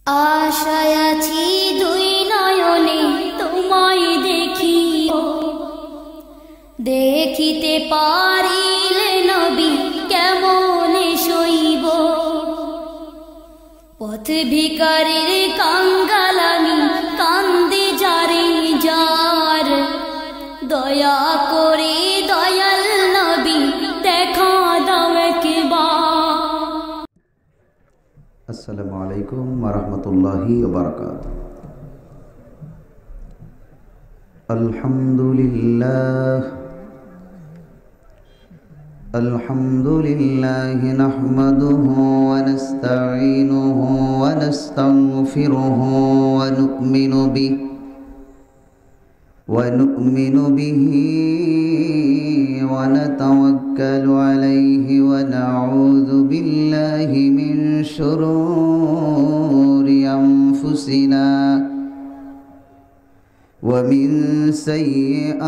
আশায় আছি দুই নয়নে তোমায় দেখিও, দেখিতে পারিলে নবী কেমনে সইব। পথ ভিখারির কাঙ্গাল আমি, কান্দে যারে যার, দয়া করে দয়াল নবী দেখা দাও একবার। আসসালামু আলাইকুম ওয়া রাহমাতুল্লাহি ওয়া বারাকাতুহু। আলহামদুলিল্লাহ নাহমাদুহু ওয়া নাস্তাঈনুহু ওয়া নাস্তাগফিরুহু ওয়া নু'মিনু বিহি ওয়া নাতাওয়াক্কালু আলাইহি ওয়া নাউযু বিল্লাহি মিন শুরুরি আনফুসিনা ওয়া মিন সাইয়্যাতি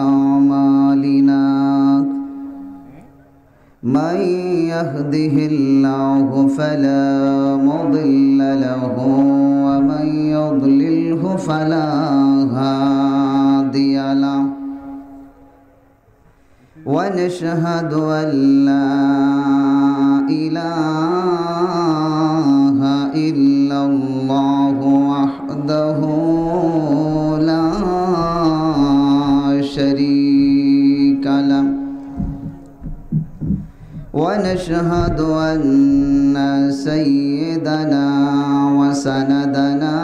আমালিনা। মান ইয়াহদিহিল্লাহু ফালা মুদিল্লা লাহু ওয়া মান ইউদ্লিলহু ফালা হাদিয়া লাহু। ওয়া নাশহাদু আন লা ইলাহা ইল্লাল্লাহু ওয়াহদাহু লা শারীকা লাহু। ونشهد أن سيدنا وسندنا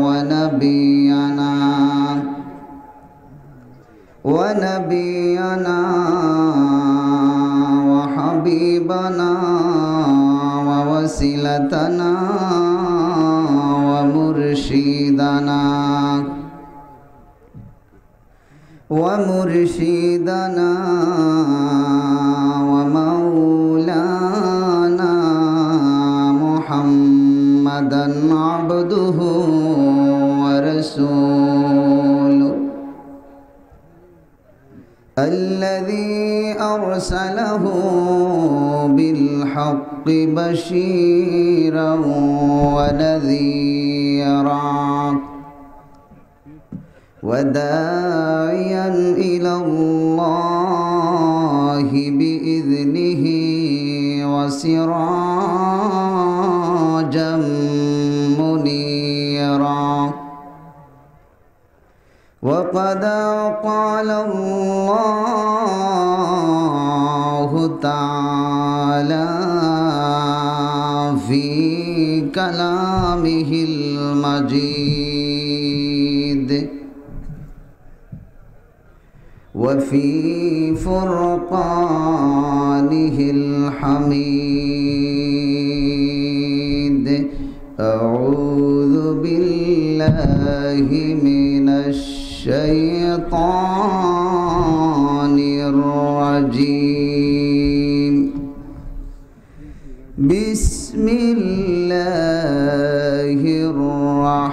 ونبينا وحبيبنا ووسيلتنا ومرشدنا ومولانا محمدا عبده ورسوله الذي أرسله بالحق بشيرا ونذيرا وداعيا إلى الله بإذنه وسراجا منيرا. وقد قال الله تعالى في كلامه المجيد وفي فرقانه الحميد. أعوذ بالله من الشيطان الرجيم. بسم الله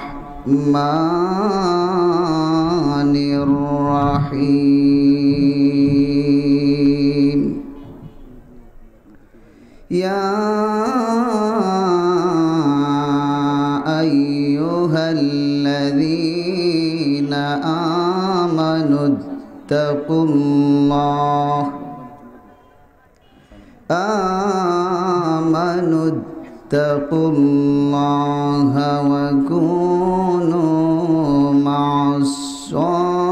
الرحمن الرحيم. يا أيها الذين آمنوا اتقوا الله وكونوا مع الصادقين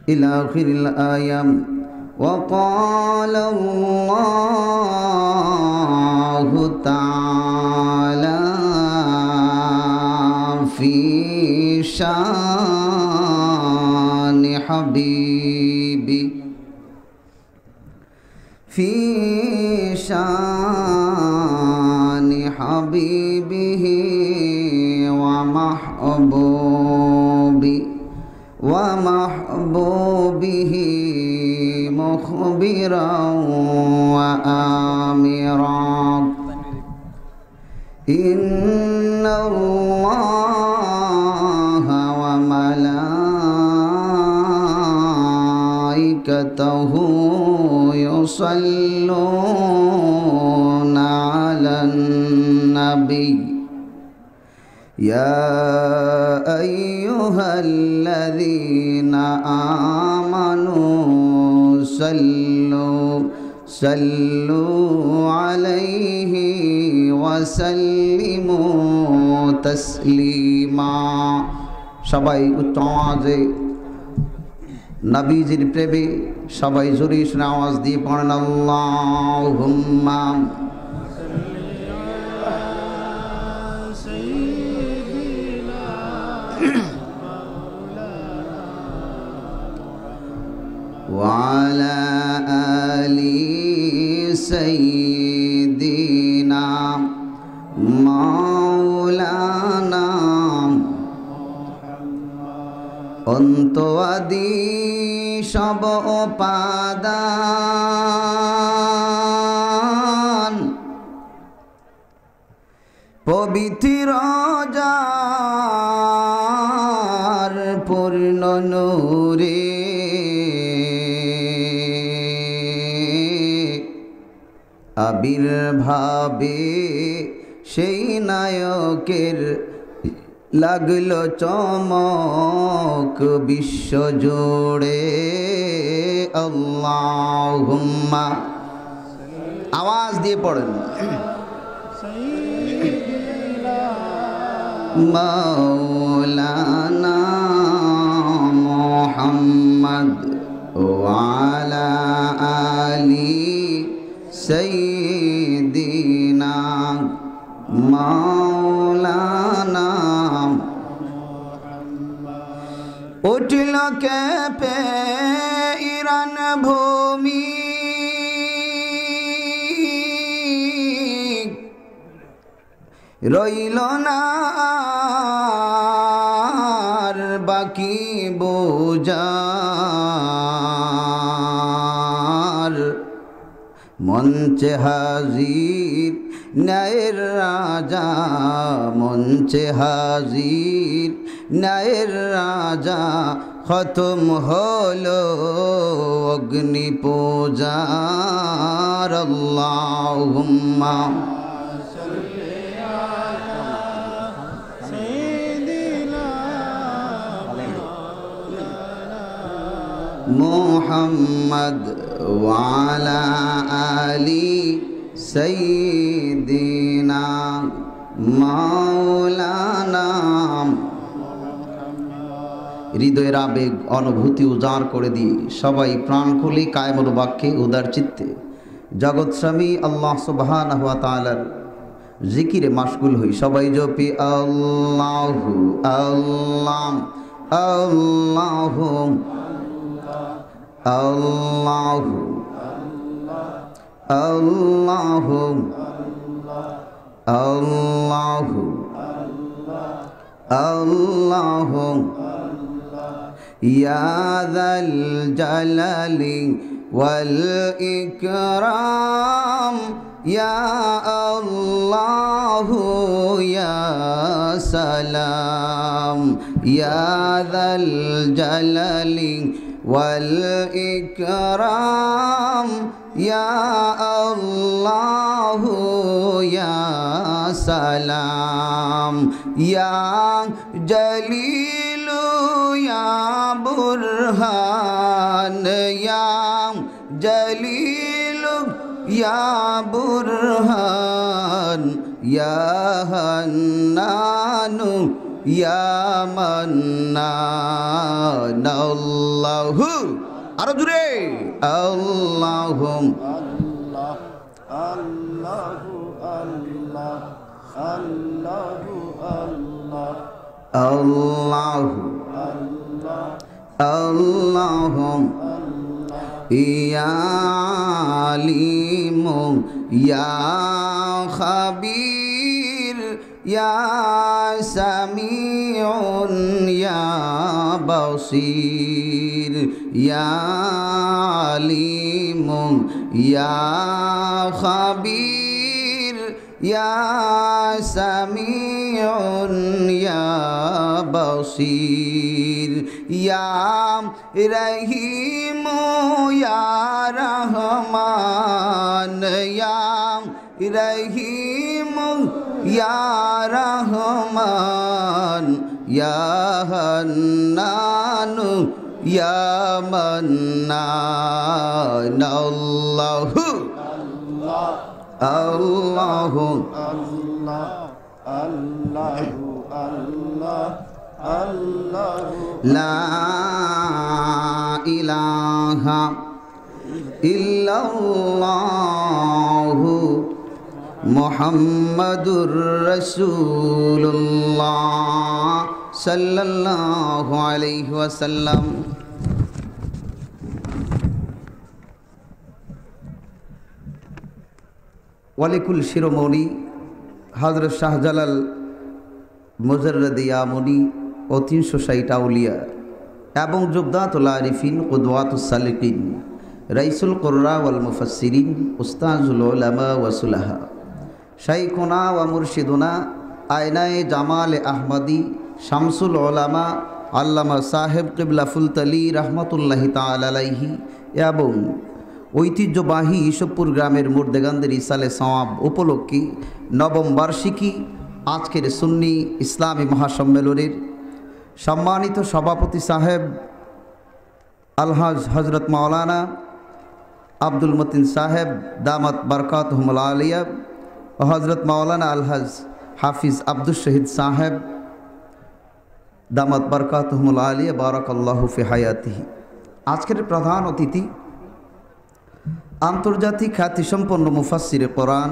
إلى آخر الآية. وقال الله تعالى في شان حبيبه ومحبوبه مخبرا وآمرا. إن الله وملائكته وملائكته يصلون على النبي يا أيها الذين آمنوا صلوا عليه وسلموا تسليما সবাই উচ্চ আওয়াজে নবীজির প্রেমে সবাই জোরে শুনে আওয়াজ দিয়ে পড়েন আল্লাহুম্মা وعلى آل سيدنا مولانا অন্তঃআদি সব উপাদান পবিত্র যার পূর্ণ নূরে আবির্ভাবে সেই নায়কের লাগলো চমক বিশ্ব জুড়ে আল্লাহুম্মা আওয়াজ দিয়ে পড়েন মাওলানা মুহাম্মদ ওয়া আলা আলি সাইয়্যিদিনা মাওলানা উঠল কেঁপে ইরান ভূমি রইল না আর বাকি বোঝার মঞ্চে হাজির ন্যায়ের রাজা মঞ্চে হাজির ন্যায়ের রাজা খতম হলো অগ্নি পূজার আল্লাহুম্মা মুহাম্মদ ওয়া আলা আলি সাইয়্যিদিনা মাওলানা হৃদয়ের আবেগ অনুভূতি উজাড় করে দিয়ে সবাই প্রাণ খুলে কায়মুল বাক্যে উদার চিত্তে জগৎস্বামী আল্লাহ সুবহানাহু ওয়া তাআলার জিকিরে মাশগুল হই সবাই জপি আল্লাহু আল্লাহ আল্লাহু আল্লাহু আল্লাহু আল্লাহু আল্লাহু ইয়া যাল জালালি ওয়াল ইকরাম ইয়া আল্লাহু ইয়া সালাম ইয়া যাল জালালি والإكرام يا الله يا سلام يا جليل يا برهان يا جليل يا برهان يا حنان يا منان الله আরো জোরে আল্লাহুম আল্লাহ আল্লাহু আল্লাহ আল্লাহু আল্লাহ আল্লাহু আল্লাহ আল্লাহুম ইয়া আলিম ইয়া খাবীর ইয়া সামিউন ইয়া বাসীর ইয়া আলিম ইয়া খাবীর ইয়া সামিউন ইয়া বাসীর ইয়া রহিম ইয়া রহমান ইয়া রহিম ইয়া রহমান ইয়া হান্নান ইয়া মান্নান আল্লাহু আল্লাহু আল্লাহু আল্লাহু লা ইলাহা ইল্লাল্লাহু মুহাম্মাদুর রাসূলুল্লাহ সাল্লাল্লাহু আলাইহি ওয়াসাল্লাম। ওয়ালিকুল শিরোমণি হযরত শাহজালাল মুজাররদি ইয়ামনি ও 360 আউলিয়া এবং জুবদাতুল আরিফিন কুদওয়াতুস সালিকিন রাইসুল কুররা ওয়াল মুফাসসিরিন উস্তাজুল উলামা ওয়া সুলাহা শাইখুনা ওয়া মুরশিদুনা আয়নায়ে জামাল আহমদি শামসুল উলামা আল্লামা সাহেব কিবলা ফুলতলি রহমতুল্লাহি তাআলা আলাইহি এবং ঐতিহ্যবাহী ইসবপুর গ্রামের মুর্দেগানদের ইসালে সওয়াব উপলক্ষে নবম বার্ষিকী আজকের সুন্নি ইসলামী মহাসম্মেলনের সম্মানিত সভাপতি সাহেব আলহাজ হজরত মাওলানা আব্দুল মতিন সাহেব দামাত বরকাতুহুল আলিয়া ও হজরত মাওলানা আলহাজ হাফিজ আব্দুল শহীদ সাহেব দামাত বরকাতুহুল আলিয়া বারাকাল্লাহু ফি হায়াতিহি। আজকের প্রধান অতিথি আন্তর্জাতিক খ্যাতিসম্পন্ন মুফাসসিরে কোরআন,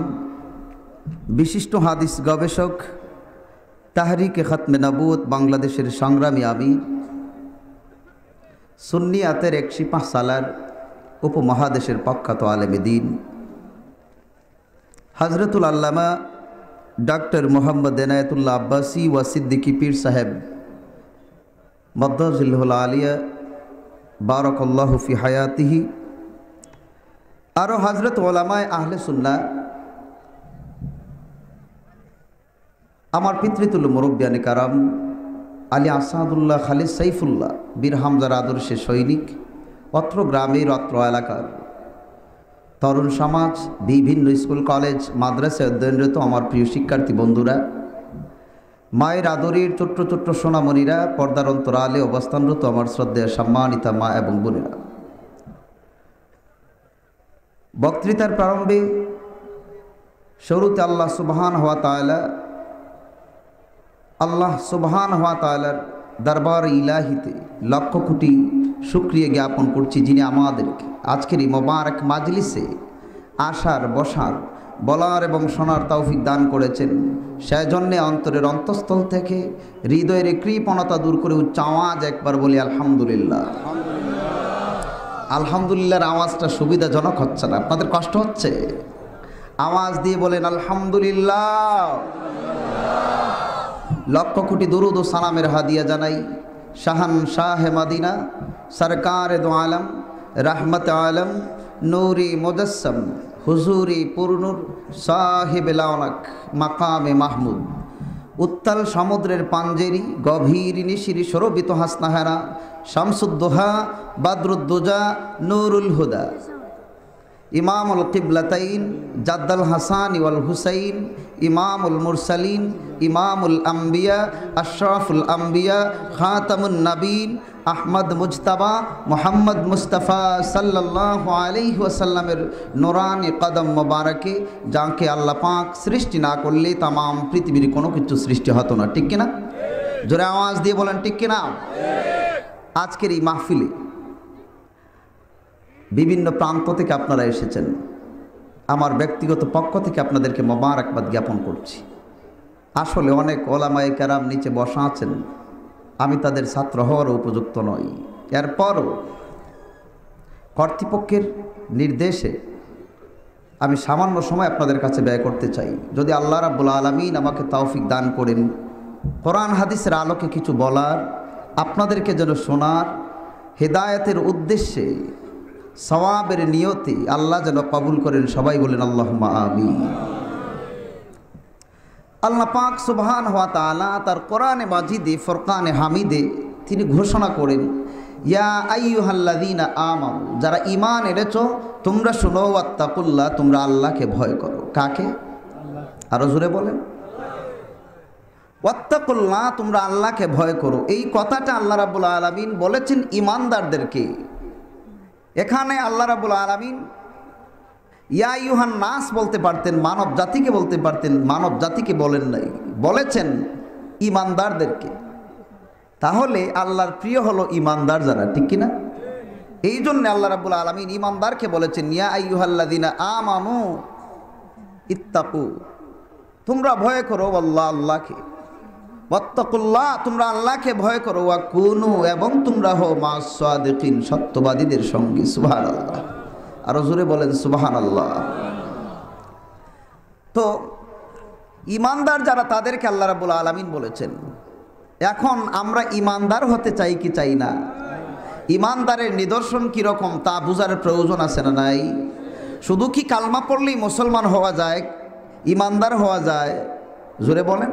বিশিষ্ট হাদিস গবেষক, তাহরিকে খতমে নবুয়ত বাংলাদেশের সংগ্রামী আমির, সুন্নিয়াতের এক সিপাহ সালার উপমহাদেশের প্রখ্যাত আলেমে দ্বীন হযরতুল আল্লামা ডক্টর মোহাম্মদ এনায়েতুল্লাহ আব্বাসী ওয়া সিদ্দিকী পীর সাহেব মদ্দাজিল্লাহুল আলিয়া বারাকাল্লাহু ফি হায়াতিহি। আরও হযরত ওলামায়ে আহলে সুন্নাহ, আমার পিতৃতুল্য মুরব্বিয়ানে কারাম আলী আসাদুল্লাহ খালিদ সাইফুল্লাহ বীর হামজার আদর্শের সৈনিক, অত্র গ্রামের অত্র এলাকার তরুণ সমাজ, বিভিন্ন স্কুল কলেজ মাদ্রাসায় অধ্যয়নরত আমার প্রিয় শিক্ষার্থী বন্ধুরা, মায়ের আদরের ছোট্ট ছোট্ট সোনামণিরা, পর্দার অন্তরালে অবস্থানরত আমার শ্রদ্ধেয় সম্মানিতা মা এবং বোনেরা, বক্তৃতার প্রারম্ভে শুরুতে আল্লাহ সুবহানাহু ওয়া তাআলার দরবার ইলাহিতে লক্ষ কোটি শুকরিয়া জ্ঞাপন করছি, যিনি আমাদেরকে আজকের এই মোবারক মাজলিসে আসার, বসার, বলার এবং শোনার তৌফিক দান করেছেন। সেজন্যে অন্তরের অন্তঃস্থল থেকে হৃদয়ের কৃপণতা দূর করে উচ্চ আওয়াজ একবার বলি আলহামদুলিল্লাহ। আলহামদুলিল্লাহর আওয়াজটা সুবিধাজনক হচ্ছে না, আপনাদের কষ্ট হচ্ছে? আওয়াজ দিয়ে বলেন আলহামদুলিল্লাহ। লক্ষ কোটি দুরুদ ও সালামের হাদিয়া জানাই শাহান শাহে মদিনা সরকারে দো আলম রহমত আলম নূরি মুজস্সম হুজুরি পুরনুর সাহিব লাওনাক মাকামে মাহমুদ, উত্তাল সমুদ্রের পাঞ্জেরি, গভীর নিশিরি সরবিত হাসনাহারা, শামসুদ্দোহা বাদরুদ্দোজা নূরুল হুদা, ইমামুল কিবলাতাইন জাদ্দাল হাসান ওয়াল হুসাইন, ইমামুল মুরসালিন, ইমামুল আম্বিয়া আশরাফুল আম্বিয়া, খাতামুন নবীন আহমদ মুজতাবা মোহাম্মদ মুস্তাফা সাল্লাল্লাহু আলাইহি ওয়াসাল্লামের নুরানি কদম মোবারকে, যাকে আল্লাহ পাক সৃষ্টি না করলে তামাম পৃথিবীর কোনো কিছু সৃষ্টি হতো না। ঠিক কিনা? জোরে আওয়াজ দিয়ে বলেন ঠিক কিনা? আজকের এই মাহফিলে বিভিন্ন প্রান্ত থেকে আপনারা এসেছেন, আমার ব্যক্তিগত পক্ষ থেকে আপনাদেরকে মোবারকবাদ জ্ঞাপন করছি। আসলে অনেক ওলামায়ে কেরাম নিচে বসা আছেন, আমি তাদের ছাত্র হওয়ার উপযুক্ত নই, এরপরও কর্তৃপক্ষের নির্দেশে আমি সামান্য সময় আপনাদের কাছে ব্যয় করতে চাই। যদি আল্লাহ রাব্বুল আলামিন আমাকে তৌফিক দান করেন, কোরআন হাদিসের আলোকে কিছু বলার, আপনাদেরকে যেন শোনার, হেদায়েতের উদ্দেশ্যে সওয়াবের নিয়তে আল্লাহ যেন কবুল করেন, সবাই বলেন আল্লাহুম্মা আমিন। আল্লাহ পাক সুবহানাহু ওয়া তাআলা তার কোরআনে মাজিদে ফুরকানে হামিদে তিনি ঘোষণা করেন, ইয়া আইয়ুহাল্লাযীনা আমানু, যারা ঈমান এনেছো তোমরা শুনো, ওয়াত্তাকুল্লাহ, তোমরা আল্লাহকে ভয় করো। কাকে? আরো জোরে বলেন, ওয়াত্তাকুল্লাহ, তোমরা আল্লাহকে ভয় করো। এই কথাটা আল্লাহ রাব্বুল আলামিন বলেছেন ঈমানদারদেরকে। এখানে আল্লাহ রাব্বুল আলামিন ইয়া আইয়ুহান নাস বলতে পারতেন, মানব জাতিকে বলতে পারতেন, মানব জাতিকে বলেন নাই, বলেছেন ঈমানদারদেরকে। তাহলে আল্লাহর প্রিয় হলো ঈমানদার যারা, ঠিক কিনা? এই জন্য আল্লাহ রাব্বুল আলামিন ঈমানদারকে বলেছেন ইয়া আইয়ুহাল্লাযীনা আমানু ইত্তাকু, তোমরা ভয় করো আল্লাহ, আল্লাহকে। ওয়াত্তাকুল্লাহ, তোমরা আল্লাহকে ভয় করো। ওয়া কুনু, এবং তোমরা হও মা'আস সাদিকিন, সত্যবাদীদের সঙ্গে। সুবহানাল্লাহ, আরো জোরে বলেন সুবহানাল্লাহ। তো ঈমানদার যারা, তাদেরকে আল্লাহ রাব্বুল আলামিন বলেছেন। এখন আমরা ঈমানদার হতে চাই কি চাই না? ঈমানদারের নিদর্শন কীরকম তা বোঝার প্রয়োজন আছে না নাই? শুধু কি কালমা পড়লেই মুসলমান হওয়া যায়, ঈমানদার হওয়া যায়? জোরে বলেন।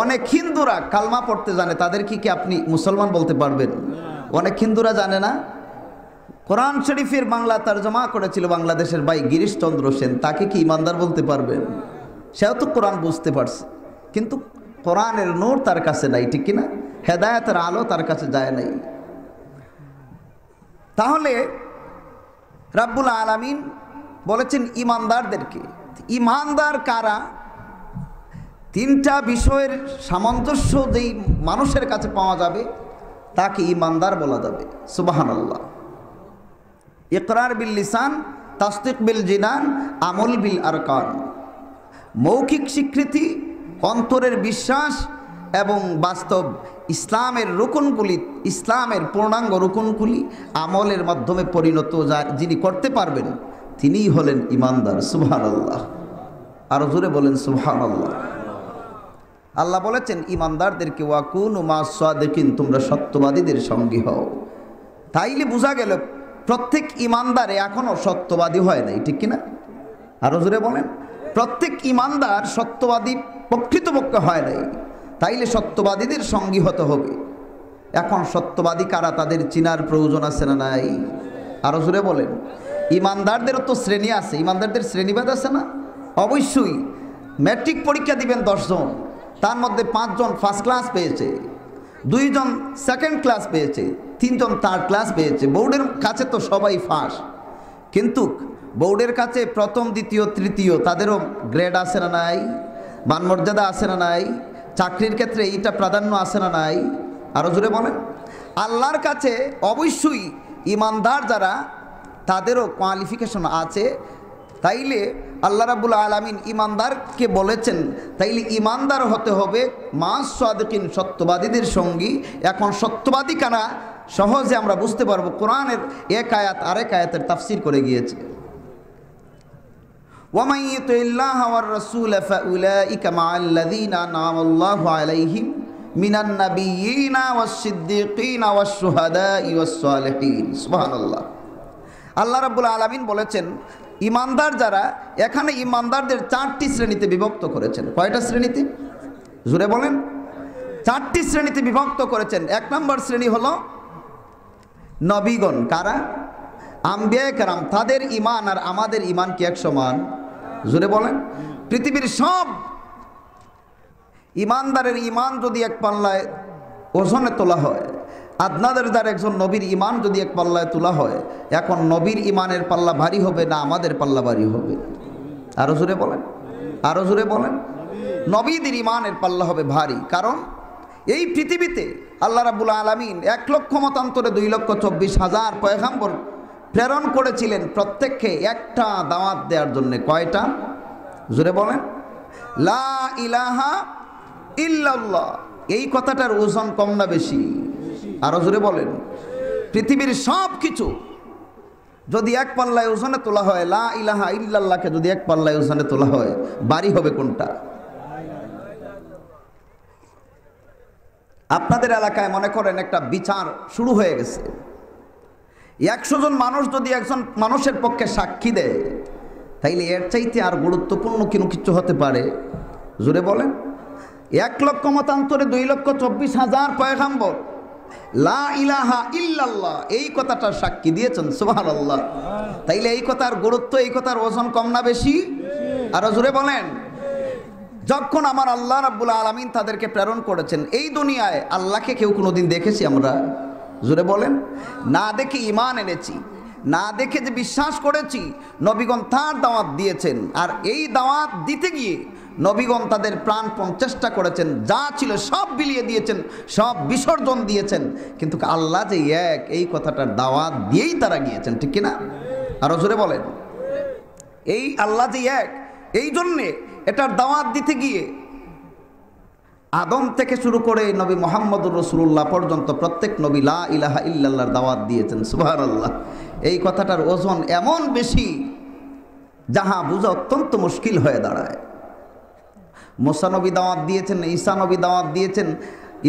অনেক হিন্দুরা কালমা পড়তে জানে, তাদেরকে কি আপনি মুসলমান বলতে পারবেন? অনেক হিন্দুরা জানে না। কোরআন শরীফের বাংলা তরজমা করেছিল বাংলাদেশের ভাই গিরিশচন্দ্র সেন, তাকে কি ঈমানদার বলতে পারবেন? সেও তো কোরআন বুঝতে পারছে, কিন্তু কোরআনের নূর তার কাছে নাই, ঠিক কিনা? হেদায়েতের আলো তার কাছে যায় নাই। তাহলে রাব্বুল আলামিন বলেছেন ঈমানদারদেরকে। ঈমানদার কারা? তিনটা বিষয়ের সামঞ্জস্য যেই মানুষের কাছে পাওয়া যাবে তাকে ঈমানদার বলা যাবে। সুবহানাল্লাহ। ইকরার বিল লিসান, তাসদিক বিল জিনান, আমল বিল আরকান। মৌখিক স্বীকৃতি, অন্তরের বিশ্বাস এবং বাস্তব ইসলামের রুকনগুলি, ইসলামের পূর্ণাঙ্গ রুকনগুলি আমলের মাধ্যমে পরিণত যিনি করতে পারবেন তিনিই হলেন ঈমানদার। সুবহানাল্লাহ, আরো জোরে বলেন সুবহানাল্লাহ। আল্লাহ বলেছেন ঈমানদারদেরকে ওয়া কুনু মা'আস সাদিকিন, তোমরা সত্যবাদীদের সঙ্গী হও। তাইলে বোঝা গেল প্রত্যেক ঈমানদারে এখনো সত্যবাদী হয় নাই, ঠিক কিনা? আরো জোরে বলেন। প্রত্যেক ঈমানদার সত্যবাদী প্রকৃতপক্ষে হয় নাই, তাইলে সত্যবাদীদের সঙ্গী হতে হবে। এখন সত্যবাদী কারা তাদের চিনার প্রয়োজন আছে না নাই? আরো জোরে বলেন। ঈমানদারদেরও তো শ্রেণী আছে, ঈমানদারদের শ্রেণীভেদ আছে না? অবশ্যই। ম্যাট্রিক পরীক্ষা দিবেন 10 জন, তার মধ্যে 5 জন ফার্স্ট ক্লাস পেয়েছে, 2 জন সেকেন্ড ক্লাস পেয়েছে, 3 জন থার্ড ক্লাস পেয়েছে। বোর্ডের কাছে তো সবাই ফার্স্ট, কিন্তু বোর্ডের কাছে প্রথম, দ্বিতীয়, তৃতীয় তাদেরও গ্রেড আছে না নাই? মানমর্যাদা আছে না নাই? চাকরির ক্ষেত্রে এইটা প্রাধান্য আছে না নাই? আরো জোরে বলেন। আল্লাহর কাছে অবশ্যই ঈমানদার যারা তাদেরও কোয়ালিফিকেশন আছে। তাইলে আল্লাহ রাব্বুল আলামিন ঈমানদারকে বলেছেন, তাইলে ঈমানদার হতে হবে মা'আস সাদিকিন, সত্যবাদীদের সঙ্গী। এখন সত্যবাদী কারা সহজে আমরা বুঝতে পারবো। কোরআনের এক আয়াত আরেক আয়াতের তাফসীর করে গিয়েছে। وَمَن يُطِعِ اللَّهَ وَالرَّسُولَ فَأُولَٰئِكَ مَعَ الَّذِينَ أَنْعَمَ اللَّهُ عَلَيْهِم مِّنَ النَّبِيِّينَ وَالصِّدِّيقِينَ وَالشُّهَدَاءِ وَالصَّالِحِينَ। সুবহানাল্লাহ। আল্লাহ রাব্বুল আলামিন বলেছেন ঈমানদার যারা, এখানে ঈমানদারদের 4টি শ্রেণীতে বিভক্ত করেছেন। কয়টা শ্রেণীতে? জোরে বলেন। 4টি শ্রেণীতে বিভক্ত করেছেন। 1 নম্বর শ্রেণী হলো নবীগণ। কারা? আম্বিয়া কেরাম। তাদের ঈমান আর আমাদের ঈমান কি এক সমান? জোরে বলেন। পৃথিবীর সব ঈমানদারের ঈমান যদি এক পাল্লায় ওজনে তোলা হয়, আপনাদের যার একজন নবীর ঈমান যদি এক পাল্লায় তোলা হয়, এখন নবীর ঈমানের পাল্লা ভারী হবে না আমাদের পাল্লা ভারী হবে? আরো জোরে বলেন, আরো জোরে বলেন। নবীদের ঈমানের পাল্লা হবে ভারী। কারণ এই পৃথিবীতে আল্লাহ রাব্বুল আলামিন 1 লক্ষ মতান্তরে 2,24,000 পয়গাম্বর প্রেরণ করেছিলেন, প্রত্যেককে একটা দাওয়াত দেওয়ার জন্য। কয়টা? জোরে বলেন। লা ইলাহা ইল্লাল্লাহ। এই কথাটার ওজন কম না বেশি? আরো জোরে বলেন। পৃথিবীর সব কিছু যদি এক পাল্লায় ওজনে তোলা হয়, লা ইলাহা ইল্লাল্লাহকে যদি এক পাল্লায় ওজনে তোলা হয়, ভারী হবে কোনটা? আপনাদের এলাকায় মনে করেন একটা বিচার শুরু হয়ে গেছে, 100 জন মানুষ যদি একজন মানুষের পক্ষে সাক্ষী দেয়, তাইলে এর চাইতে আর গুরুত্বপূর্ণ কিছু হতে পারে? জোরে বলেন। 1 লক্ষ মতান্তরে 2,24,000 পয়গাম্বর লা ইলাহা ইল্লাল্লাহ, এই কথাটার সাক্ষী দিয়েছেন। সুবহানাল্লাহ। তাইলে এই কথার গুরুত্ব, এই কথার ওজন কম না বেশি? আরো জোরে বলেন। যখন আমার আল্লাহ রাব্বুল আলামিন তাদেরকে প্রেরণ করেছেন এই দুনিয়ায়, আল্লাহকে কেউ কোনোদিন দেখেছি আমরা? জোরে বলেন। না দেখে ঈমান এনেছি, না দেখে যে বিশ্বাস করেছি। নবীগণ তার দাওয়াত দিয়েছেন, আর এই দাওয়াত দিতে গিয়ে নবীগণ তাদের প্রাণপণ চেষ্টা করেছেন, যা ছিল সব বিলিয়ে দিয়েছেন, সব বিসর্জন দিয়েছেন, কিন্তু আল্লাহ যে এক, এই কথাটার দাওয়াত দিয়েই তারা গিয়েছেন, ঠিক কিনা? আরো জোরে বলেন। এই আল্লাহ যে এক, এই জন্যে এটার দাওয়াত দিতে গিয়ে আদম থেকে শুরু করে নবী মুহাম্মদুর রাসূলুল্লাহ পর্যন্ত প্রত্যেক নবী লা ইলাহা ইল্লাল্লাহর দাওয়াত দিয়েছেন। সুবহানাল্লাহ। এই কথাটার ওজন এমন বেশি যাহা বোঝা অত্যন্ত মুশকিল হয়ে দাঁড়ায়। মুসা নবী দাওয়াত দিয়েছেন, ঈসা নবী দাওয়াত দিয়েছেন,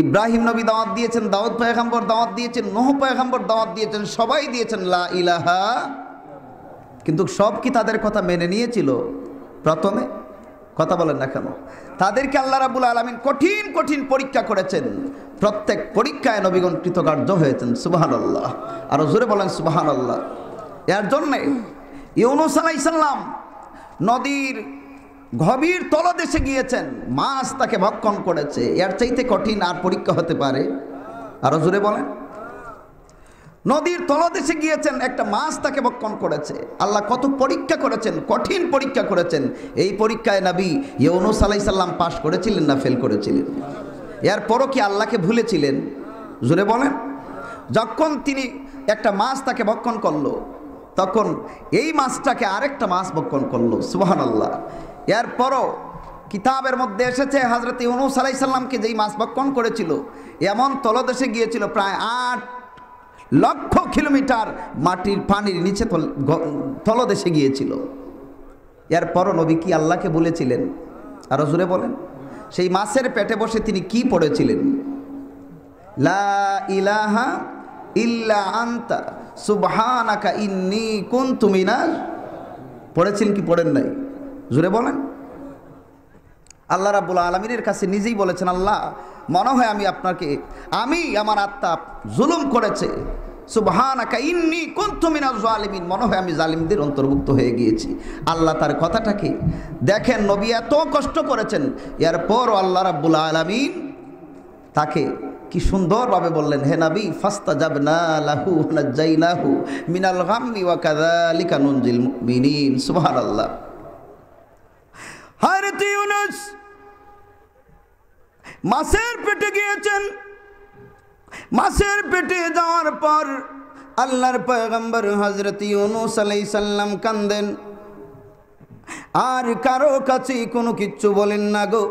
ইব্রাহিম নবী দাওয়াত দিয়েছেন, দাউদ পয়গম্বর দাওয়াত দিয়েছেন, নূহ পয়গম্বর দাওয়াত দিয়েছেন, সবাই দিয়েছেন লা ইলাহা। কিন্তু সব কি তাদের কথা মেনে নিয়েছিল প্রথমে? কথা বলেন না কেন? তাদেরকে আল্লাহ রাব্বুল আলামিন কঠিন কঠিন পরীক্ষা করেছেন। প্রত্যেক পরীক্ষায় নবীগণ কৃতকার্য হয়েছেন। সুবহানাল্লাহ। আরো জোরে বলেন সুবহানাল্লাহ। এর জন্যে ইউনূস আলাইহিস সালাম নদীর গভীর তলদেশে গিয়েছেন, মাছ তাকে ভক্ষণ করেছে। এর চাইতে কঠিন আর পরীক্ষা হতে পারে? আরো জোরে বলেন। নদীর তলদেশে গিয়েছেন, একটা মাছ তাকে ভক্ষণ করেছে। আল্লাহ কত পরীক্ষা করেছেন, কঠিন পরীক্ষা করেছেন। এই পরীক্ষায় নবী ইউনূস আলাইহিস সালাম পাশ করেছিলেন না ফেল করেছিলেন? এরপরও কি আল্লাহকে ভুলেছিলেন? জোরে বলেন। যখন তিনি একটা মাছ তাকে ভক্ষণ করলো, তখন এই মাছটাকে আরেকটা মাছ ভক্ষণ করলো। সুবহানাল্লাহ। এরপরও কিতাবের মধ্যে এসেছে হযরত ইউনূস আলাইহিস সালামকে যেই মাছ ভক্ষণ করেছিল, এমন তলদেশে গিয়েছিল প্রায় 8 লক্ষ কিলোমিটার মাটির পানির নিচে তলদেশে গিয়েছিল। এরপরও নবী কি আল্লাহকে বলেছিলেন? আরো জোরে বলেন। সেই মাছের পেটে বসে তিনি কি পড়েছিলেন? লা ইলাহা ইল্লা আনতা সুবহানাকা ইন্নী কুনতু মিনাজ। পড়েছিলেন কি পড়েন নাই? জোরে বলেন। আল্লাহ রাব্বুল আলামিনের কাছে নিজেই বলেছেন, আল্লাহ মনে হয় আমি আমার আত্মা জুলুম করেছে। সুবহানাকা ইন্নী কুনতু মিনাজ জালিমিন, মনে হয় আমি জালিমদের অন্তর্ভুক্ত হয়ে গিয়েছি। আল্লাহ তার কথাটাকে দেখেন, নবী এত কষ্ট করেছেন, এরপর আল্লাহ রাব্বুল আলামিন তাকে কি সুন্দরভাবে বললেন, হে নবী ফাস্তাজাবনা লাহু নাজাইনাহু মিনাল গাম্মি ওয়া কাযালিকা নুনজিল মুমিনিন। সুবহানাল্লাহ। হযরত ইউনূস মাছের পেটে গিয়েছেন। মাছের পেটে যাওয়ার পর আল্লাহর পয়গম্বর হযরত ইউনূস আলাইহিস সালাম কাঁদেন, আর কারো কাছে কোনো কিচ্ছু বলেন না গো।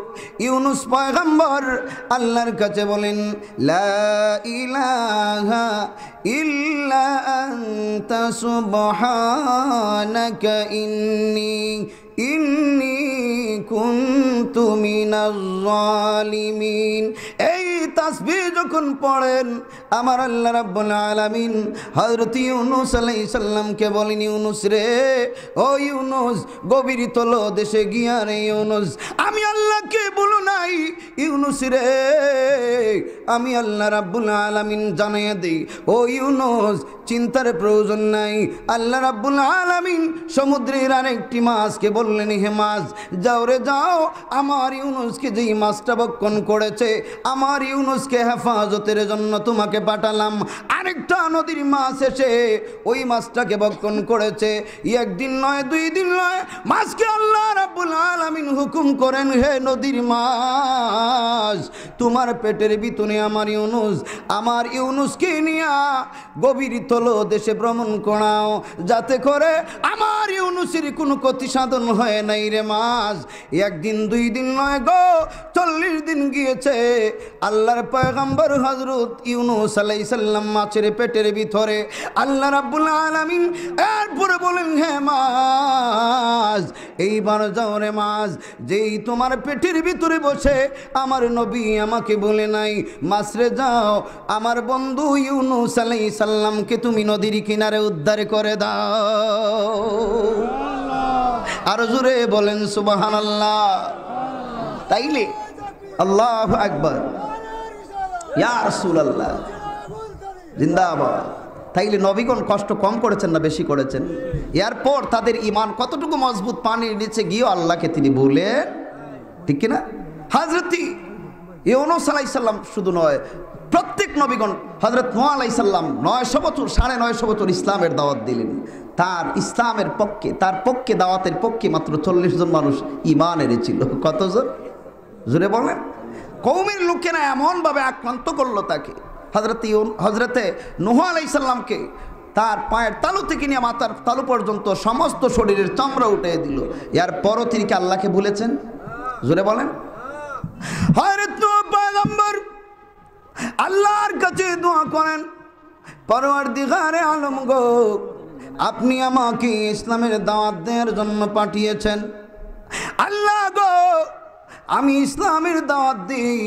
ইউনূস পয়গম্বর আল্লাহর কাছে বলেন, লা ইলাহা ইল্লা আনতা সুবহানাকা ইন্নী কুনতু মিনাজ জালিমিন। এই তাসবিহ যখন পড়েন, আমার আল্লাহ রাব্বুল আলামিন হযরত ইউনূস আলাইহিস সালামকে বলেন, ইউনূস রে, ও ইউনূস, গভীর তলদেশে গিয়া রে ইউনূস, আমি আল্লাহকে বলো নাই। ইউনূস রে, আমি আল্লাহ রাব্বুল আলামিন জানিয়ে দেই, ও ইউনূস চিন্তার প্রয়োজন নাই। আল্লাহ রাব্বুল আলামিন সমুদ্রের আরেকটি মাছকে বললেন, হে মাছ, যাও রে যাও, আমার ইউনূসকে যেই মাছটা ভক্ষণ করেছে, আমার ইউনূসকে হেফাজতের জন্য তোমাকে পাঠালাম। আরেকটা নদীর মাছ এসে ওই মাছটাকে ভক্ষণ করেছে। একদিন নয়, 2 দিন নয়, মাছকে আল্লাহ রাব্বুল আলামিন হুকুম করেন, হে নদীর মাছ, তোমার পেটের ভিতরে আমার ইউনূসকে নিয়া গভীর তলদেশে ভ্রমণ করাও, যাতে করে আমার ইউনূসের কোনো ক্ষতি সাধন হয় নাই রে মাছ। 1 দিন 2 দিন নয় গো, 40 দিন গিয়েছে। আল্লাহর পয়গম্বর হযরত ইউনূস আলাইহিস সালাম মাছের পেটের ভিতরে। আল্লাহ রাব্বুল আলামিন এরপরে বলেন, হে মাছ, এইবার যাও রে মাছ, যেই তোমার পেটের ভিতরে বসে আমার নবী আমাকে বলে নাই, মাছ রে যাও, আমার বন্ধু ইউনূস আলাইহিস সালামকে তুমি নদীর কিনারে উদ্ধার করে দাও। আর জোরে বলেন সুবহানাল্লাহ। তাইলে আল্লাহু আকবার, ইয়া রাসূলুল্লাহ, জিন্দাবাদ। তাইলে নবীগণ কষ্ট কম করেছেন না বেশি করেছেন? এরপর তাদের ঈমান কতটুকু মজবুত, পানির নিচে গিয়েও আল্লাহকে তিনি বলেন, ঠিক কিনা? হযরত ইউনূস আলাইহিস সালাম শুধু নয়, প্রত্যেক নবীগণ, হযরত নূহ আলাইহিস সালাম 900 বছর 950 বছর ইসলামের দাওয়াত দিলেন। তার ইসলামের পক্ষে, তার পক্ষে, দাওয়াতের পক্ষে মাত্র 40 জন মানুষ ঈমান এনেছিল। কতজন? জোরে বলেন। কওমের লোকেরা এমনভাবে আক্রান্ত করলো তাকে, হযরতে নূহ আলাইহিস সালামকে তার পায়ের তালু থেকে নিয়ে মাথার তালু পর্যন্ত সমস্ত শরীরের চামড়া উঠিয়ে দিল। এরপরও তিনি কি আল্লাহকে ভুলেছেন? জোরে বলেন। হযরত নূহ পয়গম্বর আল্লাহর কাছে দোয়া করেন, পরওয়ারদিগারে আলম গো, আপনি আমাকে ইসলামের দাওয়াত দেওয়ার জন্য পাঠিয়েছেন। আল্লাহ গো, আমি ইসলামের দাওয়াত দিই,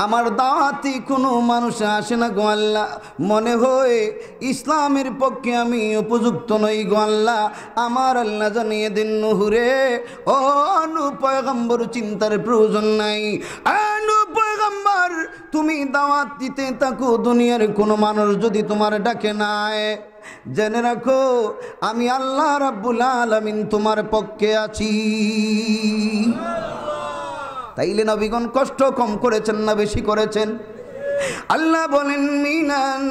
আমার দাওয়াতে কোনো মানুষ আসে না গো আল্লাহ, মনে হয় ইসলামের পক্ষে আমি উপযুক্ত নই গো আল্লাহ, আমার আল্লাহ জানিয়ে দিন নূহুরে, ও নূহ পয়গম্বর চিন্তার প্রয়োজন নাই। নূহ পয়গম্বর তুমি দাওয়াত দিতে থাকো, দুনিয়ার কোনো মানুষ যদি তোমার ডাকে নাই, জেনে রাখো আমি আল্লাহ রাব্বুল আলামিন তোমার পক্ষে আছি। তাইলে নবীগণ কষ্ট কম করেছেন না বেশি করেছেন? আল্লাহ বলেন মিনান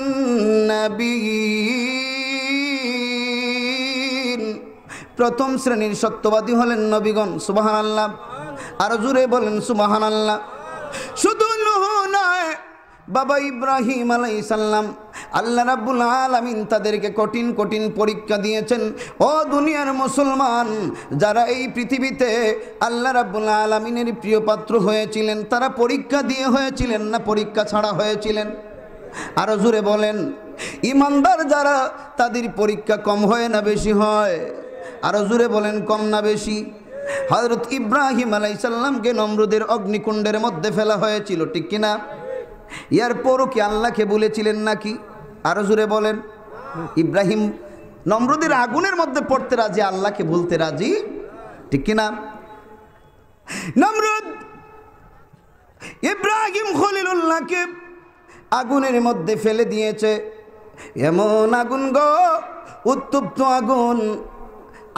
নাবিয়্যিন, প্রথম শ্রেণীর সত্যবাদী হলেন নবীগণ। সুবহানাল্লাহ। আর জোরে বলেন সুবহানাল্লাহ। শুধু নূহ নয়, বাবা ইব্রাহিম আলাইহিস সালাম, আল্লাহ রাব্বুল আলামিন তাদেরকে কঠিন কঠিন পরীক্ষা দিয়েছেন। ও দুনিয়ার মুসলমান, যারা এই পৃথিবীতে আল্লাহ রাব্বুল আলামিনের প্রিয় পাত্র হয়েছিলেন, তারা পরীক্ষা দিয়ে হয়েছিলেন না পরীক্ষা ছাড়া হয়েছিলেন? আরো জোরে বলেন। ইমানদার যারা, তাদের পরীক্ষা কম হয় না বেশি হয়? আরো জোরে বলেন, কম না বেশি? হযরত ইব্রাহিম আলাইহিস সালামকে নমরুদের অগ্নিকুণ্ডের মধ্যে ফেলা হয়েছিল, ঠিক কিনা? এরপরও কি আল্লাহকে বলেছিলেন নাকি? আরো জোরে বলেন। ইব্রাহিম নমরুদের আগুনের মধ্যে পড়তে রাজি, আল্লাহকে বলতে রাজি, ঠিক কিনা? নমরুদ ইব্রাহিম খলিলুল্লাহকে আগুনের মধ্যে ফেলে দিয়েছে। এমন আগুন গো, উত্তপ্ত আগুন,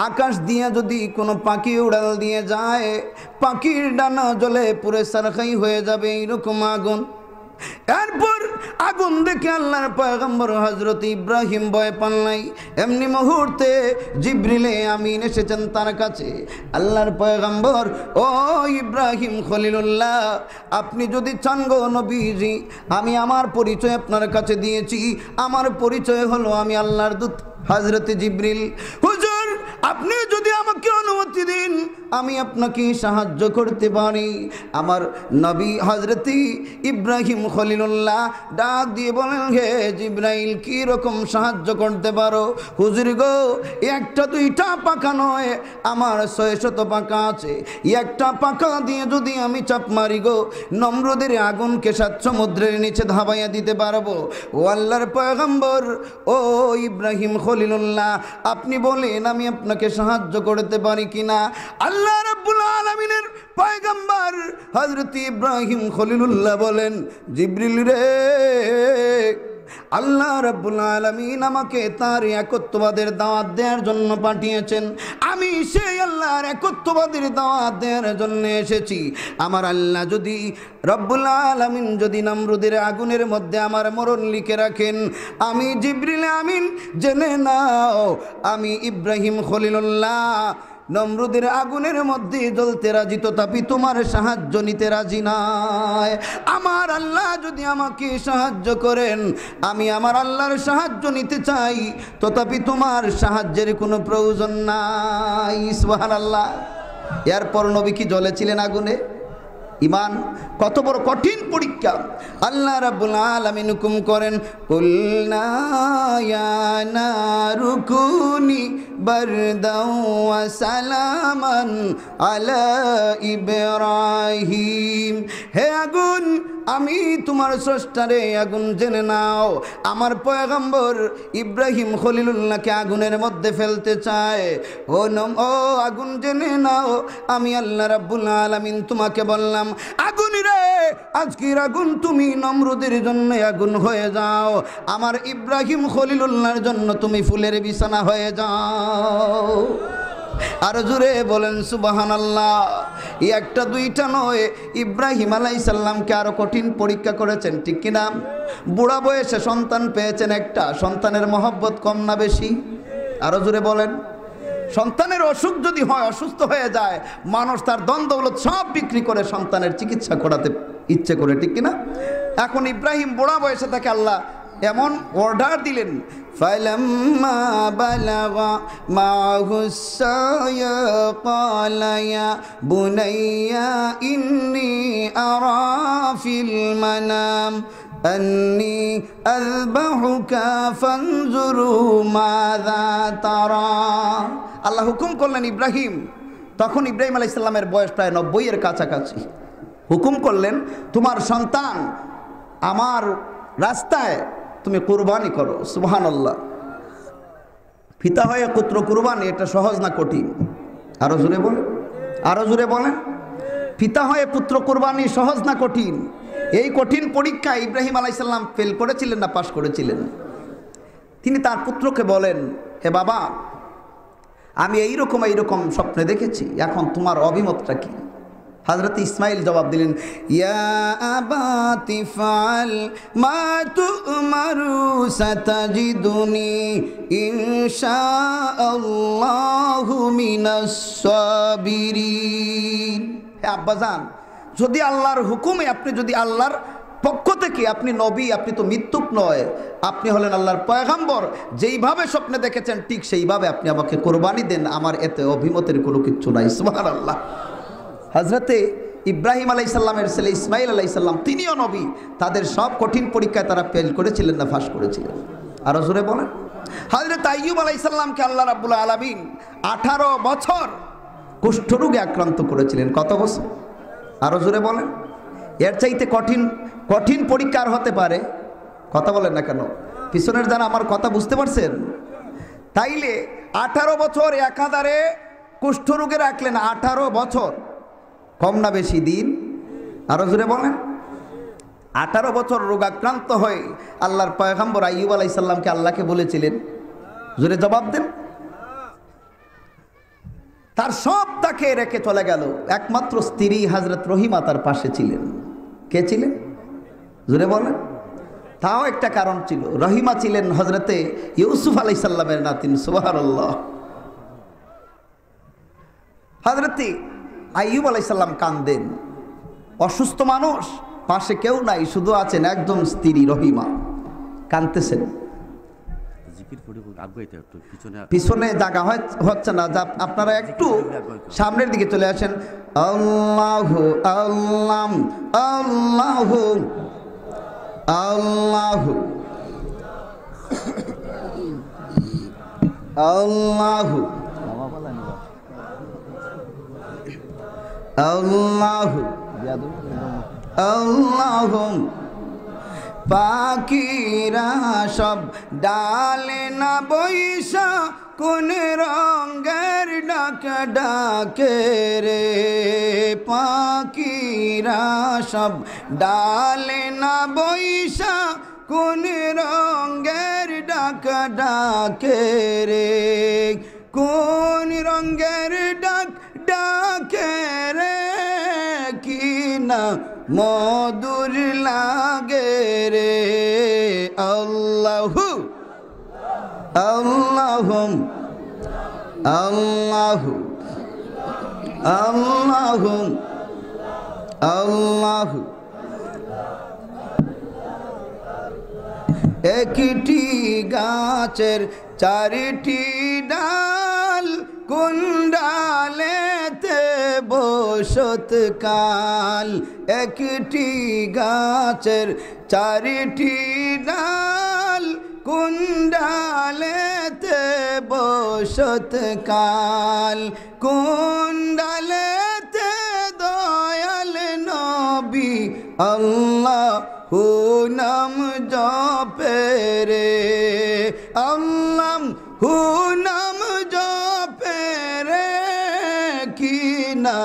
আকাশ দিয়ে যদি কোনো পাখি উড়াল দিয়ে যায়, পাখির ডানা জ্বলে পুরে সারখাই হয়ে যাবে, এইরকম আগুন। এরপর আগুন দেখে আল্লাহর পয়গম্বর হযরত ইব্রাহিম ভয় পান নাই। এমনি মুহূর্তে জিবরিলে আমিন এসেছেন তার কাছে। আল্লাহর পয়গম্বর, ও ইব্রাহিম খলিলুল্লাহ, আপনি যদি চান গো নবীজি, আমি আমার পরিচয় আপনার কাছে দিয়েছি। আমার পরিচয় হলো আমি আল্লাহর দূত হযরত জিবরিল। হুজুর, আপনি যদি আমাকে অনুমতি দিন, আমি আপনাকে সাহায্য করতে পারি। আমার নবী হযরত ইব্রাহিম খলিলুল্লাহ ডাক দিয়ে বলেন, হে জিবরাইল, কি রকম সাহায্য করতে পারো? হুজুর গো, একটা দুইটা পাখা নয়, আমার 600 পাখা আছে। একটা পাখা দিয়ে যদি আমি চাপ মারি গো, নমরুদের আগুনকে 7 সমুদ্রের নিচে ধাবাইয়া দিতে পারবো। ও আল্লাহর পয়গম্বর, ও ইব্রাহিম খলিলুল্লাহ, আপনি বলেন আমি আপনাকে সাহায্য করতে পারি কিনা? আল্লাহ রাব্বুল আলামিনের পয়গম্বর হযরত ইব্রাহিম খলিলুল্লাহ বলেন, জিবরিল রে, আল্লাহ রাব্বুল আলামিন আমাকে তার একত্ববাদের দাওয়াত দেওয়ার জন্য পাঠিয়েছেন। আমি সেই আল্লাহর একত্ববাদের দাওয়াত দেওয়ার জন্য এসেছি। আমার আল্লাহ যদি রব্বুল আলামিন যদি নমরুদের আগুনের মধ্যে আমার মরণ লিখে রাখেন, আমি জিবরিল আমিন জেনে নাও, আমি ইব্রাহিম খলিলুল্লাহ নমরুদের আগুনের মধ্যে জ্বলতে রাজি, তথাপি তোমার সাহায্য নিতে রাজি নয়। আমার আল্লাহ যদি আমাকে সাহায্য করেন, আমি আমার আল্লাহর সাহায্য নিতে চাই, তথাপি তোমার সাহায্যের কোনো প্রয়োজন নাই। সুবহানাল্লাহ। এরপর নবী কি জ্বলেছিলেন আগুনে? ইমান কত বড় কঠিন পরীক্ষা। আল্লাহ রাব্বুল আলামিন হুকুম করেন, কুলনা ইয়া নারু কুনি বারদাও ওয়া সালামান আলা ইব্রাহিম। হে আগুন, আমি তোমার স্রষ্টারে, আগুন জেনে নাও আমার পয়গম্বর ইব্রাহিম খলিলুল্লাহকে আগুনের মধ্যে ফেলতে চায়। ও আগুন জেনে নাও, আমি আল্লাহ রাব্বুল আলামিন তোমাকে বললাম, আগুন রে, আজকের আগুন তুমি নমরুদের জন্য আগুন হয়ে যাও, আমার ইব্রাহিম খলিলুল্লাহর জন্য তুমি ফুলের বিছানা হয়ে যাও। আর জোরে বলেন সুবহানাল্লাহ। একটা দুইটা নয়, ইব্রাহিম আলাইহিস সালামকে আরো কঠিন পরীক্ষা করেছেন, ঠিক কিনা? বুড়া বয়সে সন্তান পেয়েছেন একটা, সন্তানের মহব্বত কম না বেশি? আরো জোরে বলেন। সন্তানের অসুখ যদি হয়, অসুস্থ হয়ে যায়, মানুষ তার ধন দৌলত সব বিক্রি করে সন্তানের চিকিৎসা করাতে ইচ্ছে করে, ঠিক কিনা? এখন ইব্রাহিম বুড়া বয়সে তাকে আল্লাহ এমন অর্ডার দিলেন, ফালাম্মা বালাগা মাহুস সায়া ক্বালা ইয়া বুনাইয়া ইন্নী আরা ফিল মানাম আন্নী আযবাহুকা ফানজুরু মাযা তারা। আল্লাহ হুকুম করলেন ইব্রাহিম, তখন ইব্রাহিম আলাইহিস সালামের বয়স প্রায় 90 এর কাছাকাছি। হুকুম করলেন, তোমার সন্তান আমার রাস্তায় তুমি কুরবানি করো। সুবহানাল্লাহ। পিতা হয়ে পুত্র কুরবানি, এটা সহজ না কঠিন? আরো জোরে বলেন, আরো জোরে বলেন। পিতা হয়ে পুত্র কুরবানি সহজ না কঠিন? এই কঠিন পরীক্ষায় ইব্রাহিম আলাইহিস সালাম ফেল করেছিলেন না পাশ করেছিলেন? তিনি তার পুত্রকে বলেন, হে বাবা, আমি এইরকম স্বপ্নে দেখেছি, এখন তোমার অভিমতটা কি? হযরত ইসমাইল জবাব দিলেন, ইয়া আবাতি ফাল মা তুমারু সাতাজিদুনি ইনশাআল্লাহু মিনাস সাবিরিন। হে আব্বাজান, যদি আল্লাহর হুকুমে, আপনি যদি আল্লাহর পক্ষ থেকে, আপনি নবী, আপনি তো মৃত্যুক নয়, আপনি হলেন আল্লাহর পয়গাম্বর, যেইভাবে স্বপ্নে দেখেছেন ঠিক সেইভাবে আপনি আমাকে কোরবানি দেন, আমার এতে অভিমতের কোনো কিচ্ছু নাই। সুবহানাল্লাহ। হযরতে ইব্রাহিম আলাইহিস সালামের ছেলে ইসমাইল আলাইহিস সালাম, তিনিও নবী, তাদের সব কঠিন পরীক্ষায় তারা ফেল করেছিলেন না পাস করেছিলেন? আরো জোরে বলেন। হযরত আইয়ুব আলাইহিস সালামকে আল্লাহ রাব্বুল আলামিন 18 বছর কুষ্ঠরোগে আক্রান্ত করেছিলেন। কত বছর? আরো জোরে বলেন। এর চাইতে কঠিন পরীক্ষা আর হতে পারে? কথা বলেন না কেন? পিছনের যারা আমার কথা বুঝতে পারছেন? তাইলে 18 বছর একাধারে কুষ্ঠরোগে রাখলেন, 18 বছর, কম না বেশি দিন? আরো জোরে বলেন। 18 বছর রোগাক্রান্ত হয়ে আল্লাহর পয়গম্বর আইয়ুব আলাইহিস সালামকে আল্লাহকে বলেছিলেন, জোরে জবাব দেন। তার সব তাকে রেখে চলে গেল, একমাত্র স্ত্রী হযরত রহিমা তার পাশে ছিলেন। কে ছিলেন? জোরে বলেন। তাও একটা কারণ ছিল, রহিমা ছিলেন হযরতে ইউসুফ আলাইহিস সালামের নাতিন। সুবহানাল্লাহ। হযরতে আইয়ুব আলাইহিস সালাম কাঁদেন, অসুস্থ মানুষ, পাশে কেউ নাই, শুধু আছেন একজন স্ত্রী রহিমা, কাঁদতেছেন। পিছনে জায়গা হচ্ছে না, আপনারা একটু সামনের দিকে চলে আসেন। আল্লাহু আল্লাহ আল্লাহু আল্লাহু আল্লাহু আল্লাহু আল্লাহু। পাখিরা সব ডালে না বৈশা, কোন রঙের ডাক ডাকে রে। পাখিরা সব ডালে না বৈশা, কোন রঙের ডাক ডাকে রে। কোন রঙের ডাক ডাকে রে, কি না মধুর লাগে রে। আল্লাহু আল্লাহু আল্লাহু আল্লাহু আল্লাহু। একটি গাছের চারটি ডাল, কোন ডালেতে বসত কাল। একটি গাছের চারটি ডাল, কোন ডালেতে বসত কাল। কোন ডালেতে দয়াল নবী আল্লাহু নাম জপে রে। আল্লাহু নাম জপে রে, কি না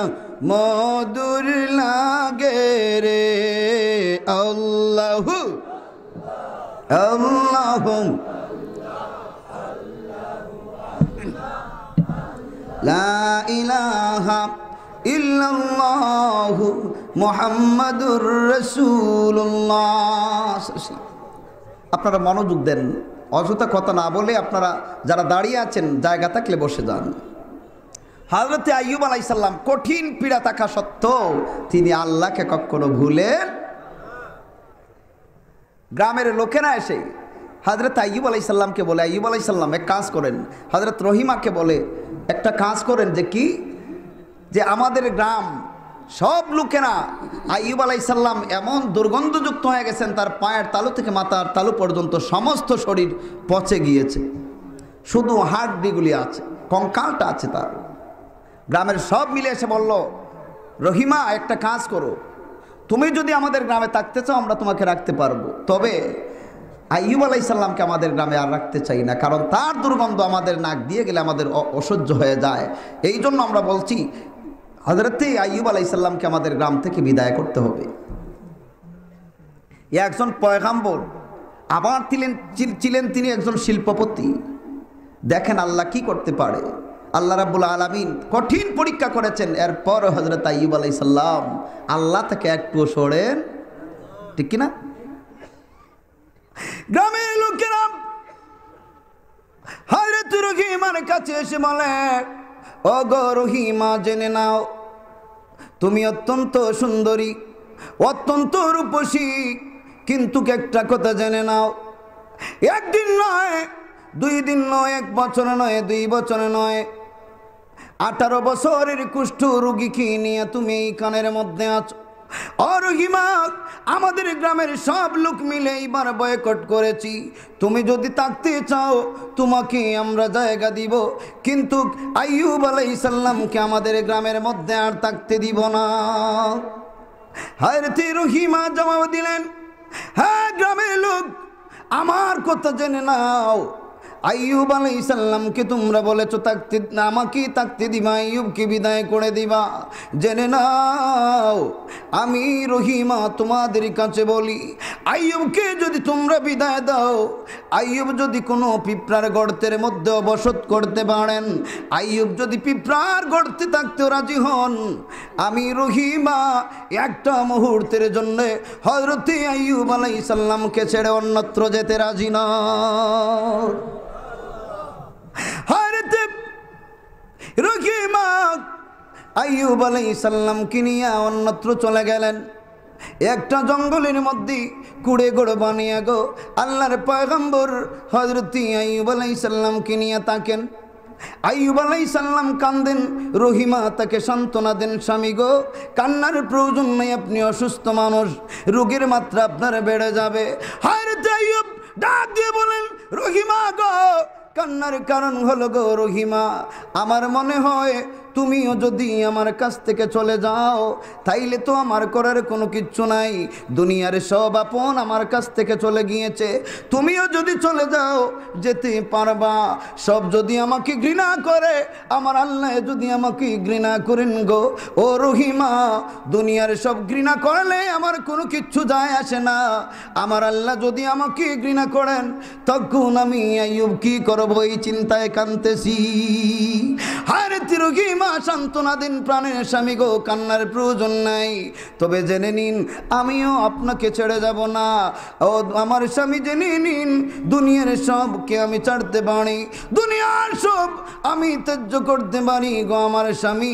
মধুর লাগে রে আল্লাহু আল্লাহু লা ইলাহা ইল্লাল্লাহু মুহাম্মাদুর রাসূলুল্লাহ। আপনারা মনোযোগ দেন, অযথা কথা না বলে আপনারা যারা দাঁড়িয়ে আছেন জায়গা থাকলে বসে যান। হযরত আইয়ুব আলাইহিস সালাম কঠিন পীড়া থাকা সত্ত্বেও তিনি আল্লাহকে কখনো ভুলেন। গ্রামের লোকেরা এসে হযরত আইয়ুব আলাইহিস সালামকে বলে, আইয়ুব আলাইহিস সালাম এক কাজ করেন। হযরত রহিমাকে বলে একটা কাজ করেন, যে কি, যে আমাদের গ্রাম সব লোকেরা আইয়ুব আলাইহিস সালাম এমন দুর্গন্ধযুক্ত হয়ে গেছেন, তার পায়ের তালু থেকে মাথার তালু পর্যন্ত সমস্ত শরীর পচে গিয়েছে, শুধু হাড়গুলি আছে, কঙ্কালটা আছে তার। গ্রামের সব মিলে এসে বলল, রহিমা একটা কাজ করো, তুমি যদি আমাদের গ্রামে থাকতে চাও আমরা তোমাকে রাখতে পারবো, তবে আইয়ুব আলাইহিস সালামকে আমাদের গ্রামে আর রাখতে চাই না, কারণ তার দুর্গন্ধ আমাদের নাক দিয়ে গেলে আমাদের অসহ্য হয়ে যায়। এই জন্য আমরা বলছি হযরত আইয়ুব আলাইহিস সালামকে আমাদের গ্রাম থেকে বিদায় করতে হবে। একজন পয়গাম্বর, আবার ছিলেন তিনি একজন শিল্পপতি। দেখেন আল্লাহ কি করতে পারে। আল্লাহ রাব্বুল আলামিন কঠিন পরীক্ষা করেছেন, এরপর হযরত আইয়ুব আলাইহিস সালাম আল্লাহ থেকে একটুও সরেন, ঠিক কিনা? গ্রামের লোকেরা হযরত রহিমার কাছে এসে বলে, ও গো রহিমা, জেনে নাও তুমি অত্যন্ত সুন্দরী, অত্যন্ত রূপসী, কিন্তু একটা কথা জেনে নাও, একদিন নয়, 2 দিন নয়, 1 বছর নয়, 2 বছর নয়, 18 বছরের কুষ্ঠ রোগীকে নিয়ে তুমি এই কানের মধ্যে আছো। রহিমা, আমাদের গ্রামের সব লোক মিলে এইবার বয়কট করেছি, তুমি যদি থাকতে চাও তোমাকে আমরা জায়গা দিব, কিন্তু আইয়ুব আলাইহিস সালামকে আমাদের গ্রামের মধ্যে আর থাকতে দিব না। হযরত রহিমা জবাব দিলেন, হ্যাঁ গ্রামের লোক, আমার কথা জেনে নাও, আইয়ুব আলাইহিস সালামকে তোমরা বলেছো থাকতে, আমাকে থাকতে দিবা, আইয়ুবকে বিদায় করে দিবা। জেনে নাও আমি রহিমা তোমাদের কাছে বলি, আইয়ুবকে যদি তোমরা বিদায় দাও, আইয়ুব যদি কোনো পিঁপড়ার গর্তের মধ্যে বসত করতে পারেন, আইয়ুব যদি পিঁপড়ার গর্তে থাকতে রাজি হন, আমি রহিমা একটা মুহূর্তের জন্য হযরত আইয়ুব আলাইহিস সালামকে ছেড়ে অন্যত্র যেতে রাজি না। হযরত রহিমা আইয়ুব আলাইহিস সালামকে নিয়ে অন্যত্র চলে গেলেন। একটা জঙ্গলের মধ্যে কুড়ে গোড় বানিয়ে গো আল্লাহর পয়গম্বর হযরত আইয়ুব আলাইহিস সালামকে নিয়ে থাকেন। আইয়ুব আলাইহিস সালাম কান্দেন, রহিমা তাকে সান্ত্বনা দেন, স্বামী গো কান্নার প্রয়োজন নেই, আপনি অসুস্থ মানুষ, রোগের মাত্রা আপনার বেড়ে যাবে। হযরত আইয়ুব ডাক দিয়ে বলেন, রহিমা গো, কান্নার কারণ হলো গো রহিমা, আমার মনে হয় তুমিও যদি আমার কাছ থেকে চলে যাও তাইলে তো আমার করার কোনো কিচ্ছু নাই, দুনিয়ার সব আপন আমার কাছ থেকে চলে গিয়েছে, তুমিও যদি চলে যাও যেতে পারবা। সব যদি আমাকে ঘৃণা করে, আমার আল্লাহ যদি আমাকে ঘৃণা করেন গো ও রহিমা, দুনিয়ার সব ঘৃণা করলে আমার কোনো কিচ্ছু যায় আসে না, আমার আল্লাহ যদি আমাকে ঘৃণা করেন তখন আমি আইয়ুব কি করবো, এই চিন্তায় কাঁদতেছি। হযরত রহিমা সান্ত্বনা দিন, প্রাণের স্বামী গো কান্নার প্রয়োজন নাই, তবে জেনে নিন আমিও আপনাকে ছেড়ে যাব না। ও আমার স্বামী জেনে নিন, দুনিয়ার সবকে আমি ছাড়তে পারি, দুনিয়ার সব আমি ত্যায্য করতে পারি গো আমার স্বামী,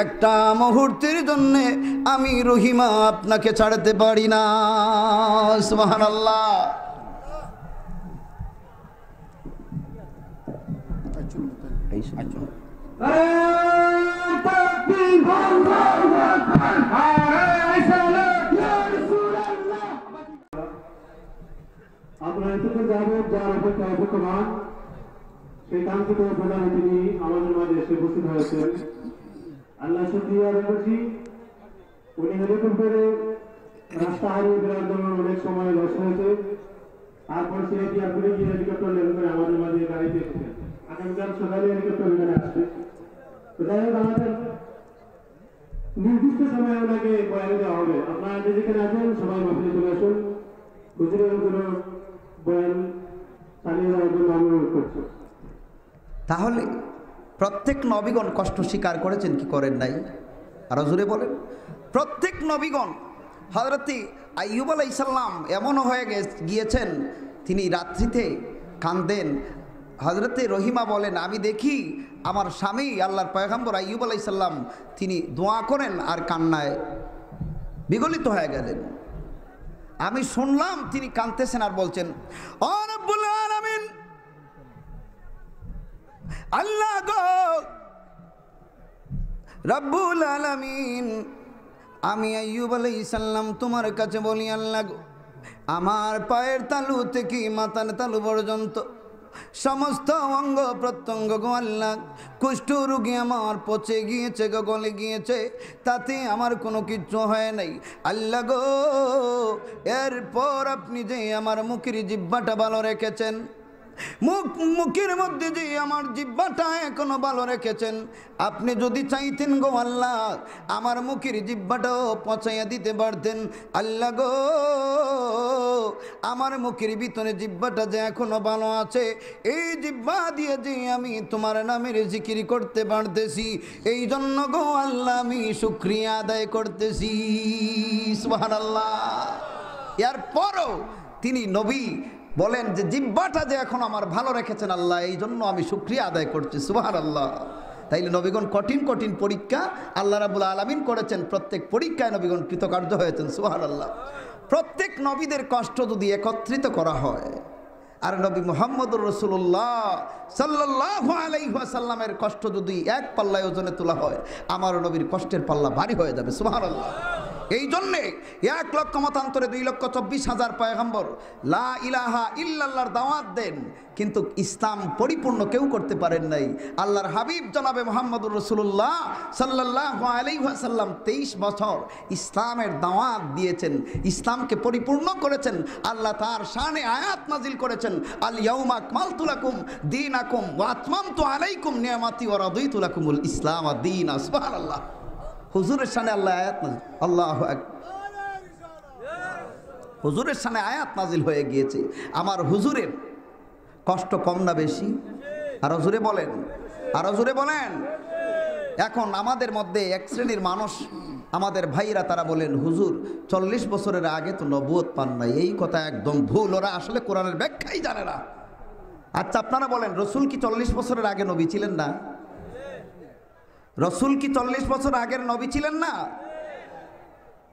একটা মুহূর্তের জন্যে আমি রহিমা আপনাকে ছাড়তে পারি না। সুবহানাল্লাহ। আমরা এতক্ষণ যাবত যার অপেক্ষা অপেক্ষমান সেই কাঙ্ক্ষিত প্রধানে তিনি আমাদের মাঝে এসে উপস্থিত হয়েছেন। আল্লাহ শুকরিয়া আদায় করছি, উনি হেলিকপ্টারে রাস্তা হারিয়ে ফেরার জন্য অনেক সময় লস হয়েছে, তারপর সে এয়ারপোর্টে গিয়ে হেলিকপ্টার লেন করে আমাদের মাঝে গাড়িতে এসেছেন। আগামীকাল সকালে হেলিকপ্টার এখানে আসবে। তো যাই হোক, আমাদের নির্দিষ্ট সময়ে ওনাকে বয়ান দেওয়া হবে। আপনারা যে যেখানে আছেন সবাই মাহফিলে চলে আসুন। হুজুরের কোনো বয়ান চালিয়ে যাওয়ার জন্য আমি অনুরোধ করছি। তাহলে প্রত্যেক নবীগণ কষ্ট স্বীকার করেছেন কি করেন নাই? আরো জোরে বলেন। প্রত্যেক নবীগণ, হযরত আইয়ুব আলাইহিস সালাম এমনও হয়ে গিয়েছেন তিনি রাত্রিতে কাঁদেন। হযরতে রহিমা বলেন, আমি দেখি আমার স্বামী আল্লাহর পয়গম্বর আইয়ুব আলাইহিস সালাম তিনি দোয়া করেন আর কান্নায় বিগলিত হয়ে গেলেন। আমি শুনলাম তিনি কাঁদতেছেন আর বলছেন, ও রব্বুল আলামিন, আল্লাহ গো রব্বুল আলামিন, আমি আইয়ুব আলাইহিস সালাম তোমার কাছে বলি, আল্লাহ গো আমার পায়ের তালু থেকে মাথার তালু পর্যন্ত সমস্ত অঙ্গ প্রত্যঙ্গ গো আল্লাহ, কুষ্ঠ রোগী আমার পচে গিয়েছে গো, গলে গিয়েছে, তাতে আমার কোনো কিচ্ছু হয় নাই। আল্লাহ গো এরপর আপনি যে আমার মুখের জিহ্বাটা ভালো রেখেছেন, মুখের মধ্যে যে আমার জিহ্বাটা এখনো ভালো রেখেছেন, আপনি যদি চাইতেন গো আল্লাহ আমার মুখের জিহ্বাটাও পচাইয়া দিতে পারতেন। আল্লাহ গো আমার মুখের ভিতরে জিহ্বাটা যে এখনো ভালো আছে, এই জিহ্বা দিয়ে যে আমি তোমার নামের জিকির করতে পারতেছি, এই জন্য গো আল্লাহ আমি শুকরিয়া আদায় করতেছি। সুবহানাল্লাহ। এরপরও তিনি নবী বলেন যে জিহ্বাটা যে এখন আমার ভালো রেখেছেন আল্লাহ, এই জন্য আমি শুকরিয়া আদায় করছি। সুবহানাল্লাহ। তাইলে নবীগণ কঠিন কঠিন পরীক্ষা আল্লাহ রাব্বুল আলামিন করেছেন, প্রত্যেক পরীক্ষায় নবীগণ কৃতকার্য হয়েছেন। সুবহানাল্লাহ। প্রত্যেক নবীদের কষ্ট যদি একত্রিত করা হয় আর নবী মুহাম্মদুর রাসূলুল্লাহ সাল্লাল্লাহু আলাইহি ওয়াসাল্লামের কষ্ট যদি এক পাল্লায় ওজনে তোলা হয়, আমার নবীর কষ্টের পাল্লা ভারী হয়ে যাবে। সুবহানাল্লাহ। এই জন্যে 1 লক্ষ মতান্তরে 2,24,000 পয়গম্বর লা ইলাহা ইল্লাল্লাহর দাওয়াত দেন, কিন্তু ইসলাম পরিপূর্ণ কেউ করতে পারেন নাই। আল্লাহর হাবিব জনাবে মুহাম্মদুর রাসূলুল্লাহ সাল্লাল্লাহু আলাইহি ওয়াসাল্লাম 23 বছর ইসলামের দাওয়াত দিয়েছেন, ইসলামকে পরিপূর্ণ করেছেন। আল্লাহ তার শানে আয়াত নাজিল করেছেন, আল ইয়াউমা আকমালতু লাকুম দীনাকুম ওয়া আতমামতু আলাইকুম নিয়ামাতি ওয়া রাদিতু লাকুমুল ইসলাম দীনা। সুবহানাল্লাহ। হুজুরের শানে আল্লাহ আয়াত নাজিল, আল্লাহু আকবার, হুজুরের শানে আয়াত নাজিল হয়ে গিয়েছে। আমার হুজুরের কষ্ট কম না বেশি? আরো জোরে বলেন, আরো জোরে বলেন। এখন আমাদের মধ্যে এক শ্রেণীর মানুষ, আমাদের ভাইরা, তারা বলেন হুজুর 40 বছরের আগে তো নবুয়ত পান নাই। এই কথা একদম ভুল, ওরা আসলে কোরআনের ব্যাখ্যাই জানে না। আচ্ছা আপনারা বলেন, রসুল কি 40 বছরের আগে নবী ছিলেন না? রসুল কি 40 বছর আগের নবী ছিলেন না?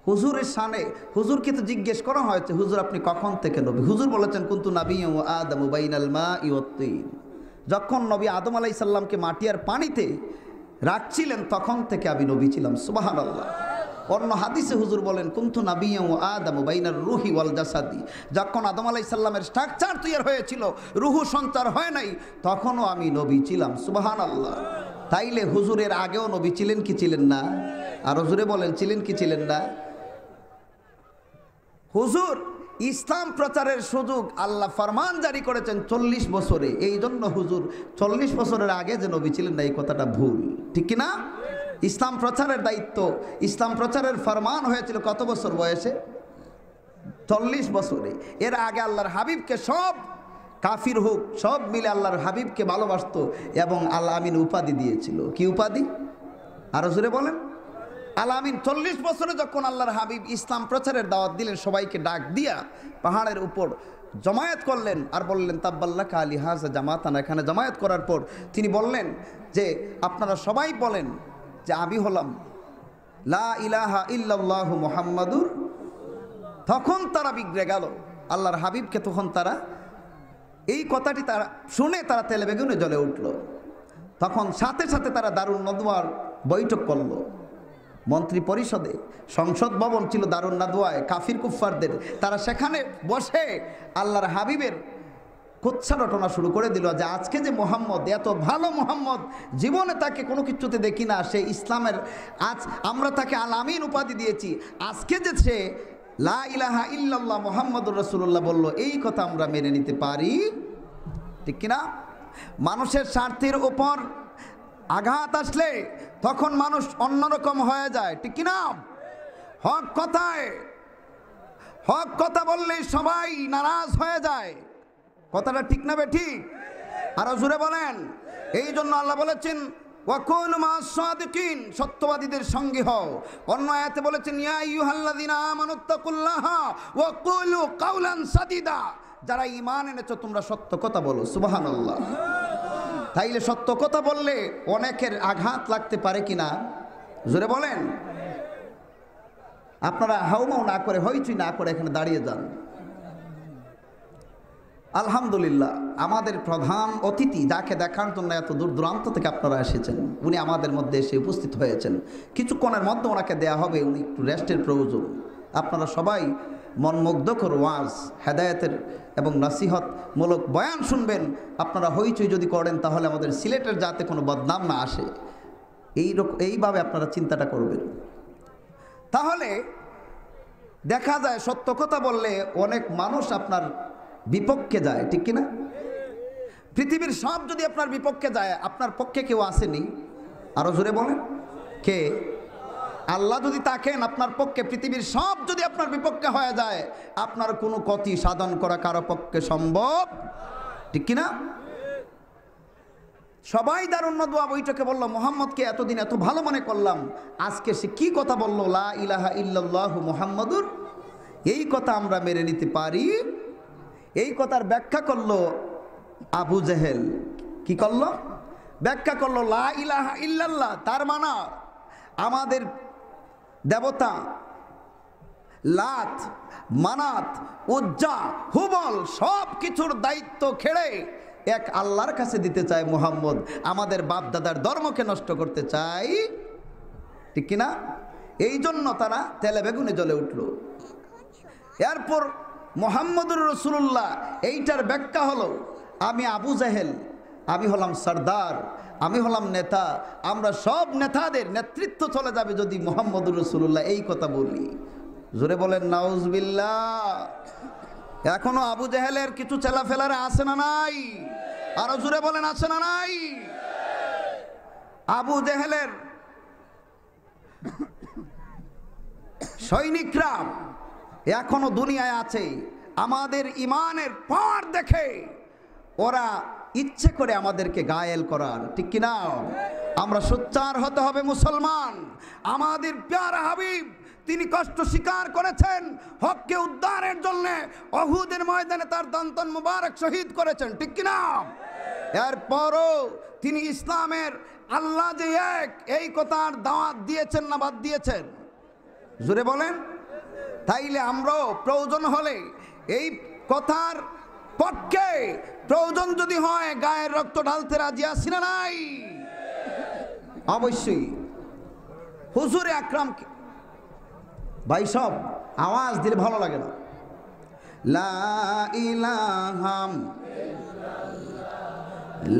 হুজুরের শানে হুজুরকে তো জিজ্ঞেস করা হয়েছে, হুজুর আপনি কখন থেকে নবী? হুজুর বলেছেন কুনতু নাবিয়্যান ওয়া আদামু বাইনাল মাই ওয়াত তিন। যখন নবী আদম আলাইহিস সালামকে মাটি আর পানিতে রাখছিলেন তখন থেকে আমি নবী ছিলাম। সুবহানাল্লাহ। অন্য হাদিসে হুজুর বলেন কুনতু নাবিয়্যান ওয়া আদামু বাইনার রূহি ওয়াল জাসাদি। যখন আদম আলাইহিস সালামের স্ট্রাকচার তৈরি হয়েছিল, রূহ সঞ্চার হয় নাই, তখনও আমি নবী ছিলাম। সুবহানাল্লাহ। তাইলে হুজুরের আগেও নবী ছিলেন কি ছিলেন না? আর হুজুরে বলেন ছিলেন কি ছিলেন না? হুজুর ইসলাম প্রচারের সুযোগ আল্লাহ ফরমান জারি করেছেন 40 বছরে। এই জন্য হুজুর 40 বছরের আগে যে নবী ছিলেন না, এই কথাটা ভুল, ঠিক কিনা? ইসলাম প্রচারের দায়িত্ব, ইসলাম প্রচারের ফরমান হয়েছিল কত বছর বয়সে? 40 বছরে। এর আগে আল্লাহর হাবিবকে সব কাফির হোক সব মিলে আল্লাহর হাবিবকে ভালোবাসতো এবং আল আমিন উপাধি দিয়েছিল। কি উপাধি? আরো জোরে বলেন। আল আমিন। 40 বছরে যখন আল্লাহর হাবিব ইসলাম প্রচারের দাওয়াত দিলেন, সবাইকে ডাক দিয়া পাহাড়ের উপর জমায়েত করলেন আর বললেন তাব্বাল্লাকা আলি হাযা জামাতানা। এখানে জমায়েত করার পর তিনি বললেন যে আপনারা সবাই বলেন যে আমি হলাম লা ইলাহা ইল্লাল্লাহু মুহাম্মাদুর। তখন তারা বিগড়ে গেল, আল্লাহর হাবিবকে তখন তারা এই কথাটি তারা শুনে তারা তেলে বেগুনে জ্বলে উঠল। তখন সাথে সাথে তারা দারুন নদওয়ার বৈঠক করলো। মন্ত্রী পরিষদে সংসদ ভবন ছিল দারুন নাদওয়ায় কাফির কুফফারদের। তারা সেখানে বসে আল্লাহর হাবিবের কুৎসা রটনা শুরু করে দিল যে আজকে যে মোহাম্মদ, এত ভালো মোহাম্মদ, জীবনে তাকে কোনো কিছুতে দেখি না, সে ইসলামের আজ আমরা তাকে আল আমিন উপাধি দিয়েছি, আজকে যে সে লা ইলাহা ইল্লাল্লাহ মুহাম্মাদুর রাসূলুল্লাহ বলল, এই কথা আমরা মেনে নিতে পারি, ঠিক কিনা? মানুষের স্বার্থের উপর আঘাত আসলে তখন মানুষ অন্যরকম হয়ে যায়, ঠিক কিনা? হক কথা বললে সবাই নারাজ হয়ে যায়, কথাটা ঠিক না বেঠিক? আরো জোরে বলেন। এই জন্য আল্লাহ বলেছেন ওয়াকুনু মা'আস সাদিকিন, সত্যবাদীদের সঙ্গী হও। অন্য আয়াতে বলেছেন ইয়া আইয়ুহাল্লাযিনা আমানুত্তাকুল্লাহা ওয়া কুলু কাওলান সাদিদা, যারা ঈমান এনেছো তোমরা সত্য কথা বলো। সুবহানাল্লাহ। তাইলে সত্য কথা বললে অনেকের আঘাত লাগতে পারে কিনা জোরে বলেন। আপনারা হাউমাউ না করে হইচই না করে এখানে দাঁড়িয়ে যান। আলহামদুলিল্লাহ, আমাদের প্রধান অতিথি যাকে দেখার জন্য এত দূর দূরান্ত থেকে আপনারা এসেছেন, উনি আমাদের মধ্যে এসে উপস্থিত হয়েছেন। কিছুক্ষণের মধ্যে ওনাকে দেয়া হবে, উনি একটু রেস্টের প্রয়োজন। আপনারা সবাই মনমুগ্ধকর ওয়াজ, হেদায়েতের এবং নসিহতমূলক বয়ান শুনবেন। আপনারা হইচই যদি করেন তাহলে আমাদের সিলেটের যাতে কোনো বদনাম না আসে, এইভাবে আপনারা চিন্তাটা করবেন। তাহলে দেখা যায় সত্য কথা বললে অনেক মানুষ আপনার বিপক্ষে যায়, ঠিক কিনা? পৃথিবীর সব যদি আপনার বিপক্ষে যায়, আপনার পক্ষে কেউ আসেনি? আরো জোরে বলেন, কে? আল্লাহ যদি তাকেন আপনার পক্ষে, পৃথিবীর সব যদি আপনার বিপক্ষে হয়ে যায়, আপনার কোনো ক্ষতি সাধন করা কারো পক্ষে সম্ভব, ঠিক কিনা? সবাই দারুণ দোয়া বৈঠকে বলল মুহাম্মদকে এতদিন এত ভালো মনে করলাম, আজকে সে কি কথা বলল, লা ইলাহা ইল্লাল্লাহু মুহাম্মাদুর, এই কথা আমরা মেনে নিতে পারি? এই কথার ব্যাখ্যা করলো আবু জেহেল। কি করলো? ব্যাখ্যা করলো লা ইলাহা ইল্লাল্লাহ, তার মানে আমাদের দেবতা লাত, মানাত, উজ্জা, হুবল সব কিছুর দায়িত্ব খেড়ে এক আল্লাহর কাছে দিতে চায় মুহাম্মদ, আমাদের বাপ দাদার ধর্মকে নষ্ট করতে চাই, ঠিক কিনা? এই জন্য তারা তেলে বেগুনে জ্বলে উঠল। এরপর মুহাম্মদুর রাসূলুল্লাহ এইটার ব্যাখ্যা হলো আমি আবু জেহেল, আমি হলাম সর্দার, আমি হলাম নেতা, আমরা সব নেতাদের নেতৃত্ব চলে যাবে যদি মুহাম্মদুর রাসূলুল্লাহ এই কথা বলি। জোরে বলেন নাউজুবিল্লাহ। এখনো আবু জেহেলের কিছু চেলাফেলারা আছে না নাই? আরো জোরে বলেন আছে না নাই? আবু জেহেলের সৈনিকরা এখনো দুনিয়ায় আছে। আমাদের ইমানের পর দেখে ওরা ইচ্ছে করে আমাদেরকে গায়েল করার, ঠিক কিনা? আমরা সোচ্চার হতে হবে মুসলমান। আমাদের প্যারা হাবিব তিনি কষ্ট স্বীকার করেছেন, হককে উদ্ধারের জন্য উহুদের ময়দানে তার দন্তন মুবারক শহীদ করেছেন, ঠিক কিনা? এরপরও তিনি ইসলামের আল্লাহ যে এক, এই কথার দাওয়াত দিয়েছেন না বাদ দিয়েছেন? জোরে বলেন। তাইলে আমরাও প্রয়োজন হলে এই কথার পক্ষে, প্রয়োজন যদি হয় গায়ের রক্ত ঢালতে রাজি আছি না নাই? অবশ্যই। হুজুরে আকরামকে ভাই সব আওয়াজ দিলে ভালো লাগে না। লা ইলাহা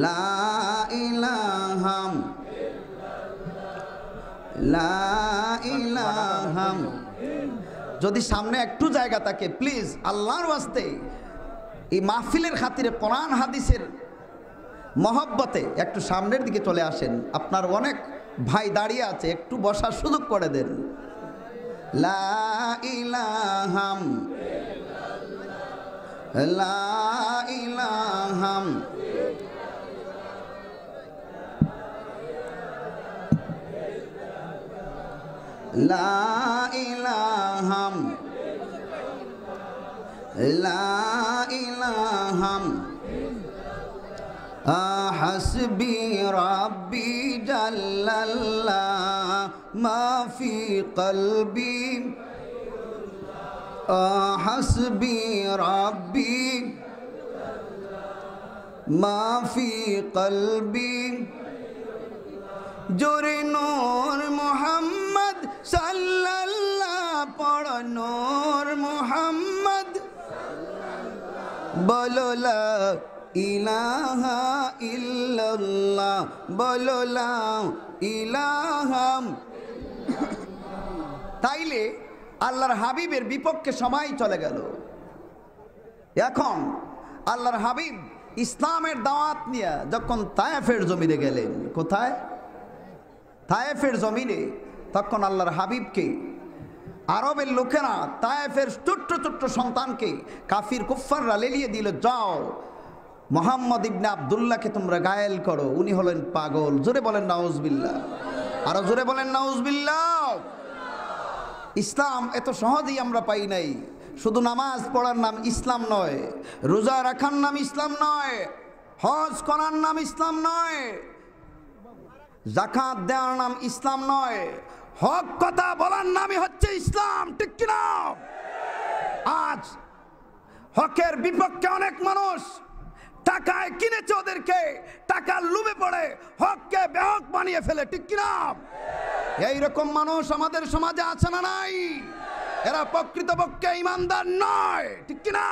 লা ইলাহা লা ইলাহা। যদি সামনে একটু জায়গা থাকে প্লিজ আল্লাহর ওয়াস্তে এই মাহফিলের খাতিরে কোরআন হাদিসের মহব্বতে একটু সামনের দিকে চলে আসেন। আপনার অনেক ভাই দাঁড়িয়ে আছে, একটু বসার সুযোগ করে দেন। লা ইলাহা লা ইলাহা লা ইলাহা লা ইলাহা হাসবি রাব্বি জাল্লাল্লাহ মা ফি কলবি হাসবি রাব্বি মা ফি কলবি জোরে নূর মুহাম্মদ সাল্লাল্লাহ পড় নূর মুহাম্মদ বলো লা ইলাহা ইল্লাল্লাহ বলো লা ইলাহা। তাইলে আল্লাহর হাবিবের বিপক্ষে সবাই চলে গেল। এখন আল্লাহর হাবিব ইসলামের দাওয়াত নিয়ে যখন তায়েফের জমিনে গেলেন, কোথায়? তায়েফের জমিনে তখন আল্লাহর হাবিবকে আরবের লোকেরা তায়েফের ছোট্ট ছোট্ট সন্তানকে কাফির কুফাররা লেলিয়ে দিল, যাও মোহাম্মদ ইবনে আব্দুল্লাহকে তোমরা গায়েল করো, উনি হলেন পাগল। জোরে বলেন নাউজুবিল্লাহ, আরো জোরে বলেন নাউজুবিল্লাহ। ইসলাম এত সহজেই আমরা পাই নাই। শুধু নামাজ পড়ার নাম ইসলাম নয়, রোজা রাখার নাম ইসলাম নয়, হজ করার নাম ইসলাম নয়, যাকাত দেওয়ার নাম ইসলাম নয়, হক কথা বলার নামই হচ্ছে ইসলাম, ঠিক কিনা? আজ হকের বিপক্ষে অনেক মানুষ টাকায় কিনেছে, ওদেরকে টাকার লোভে পড়ে হককে বেহক বানিয়ে ফেলে, ঠিক কিনা? এইরকম মানুষ আমাদের সমাজে আছে না নাই? এরা প্রকৃতপক্ষে ইমানদার নয়, ঠিক কিনা?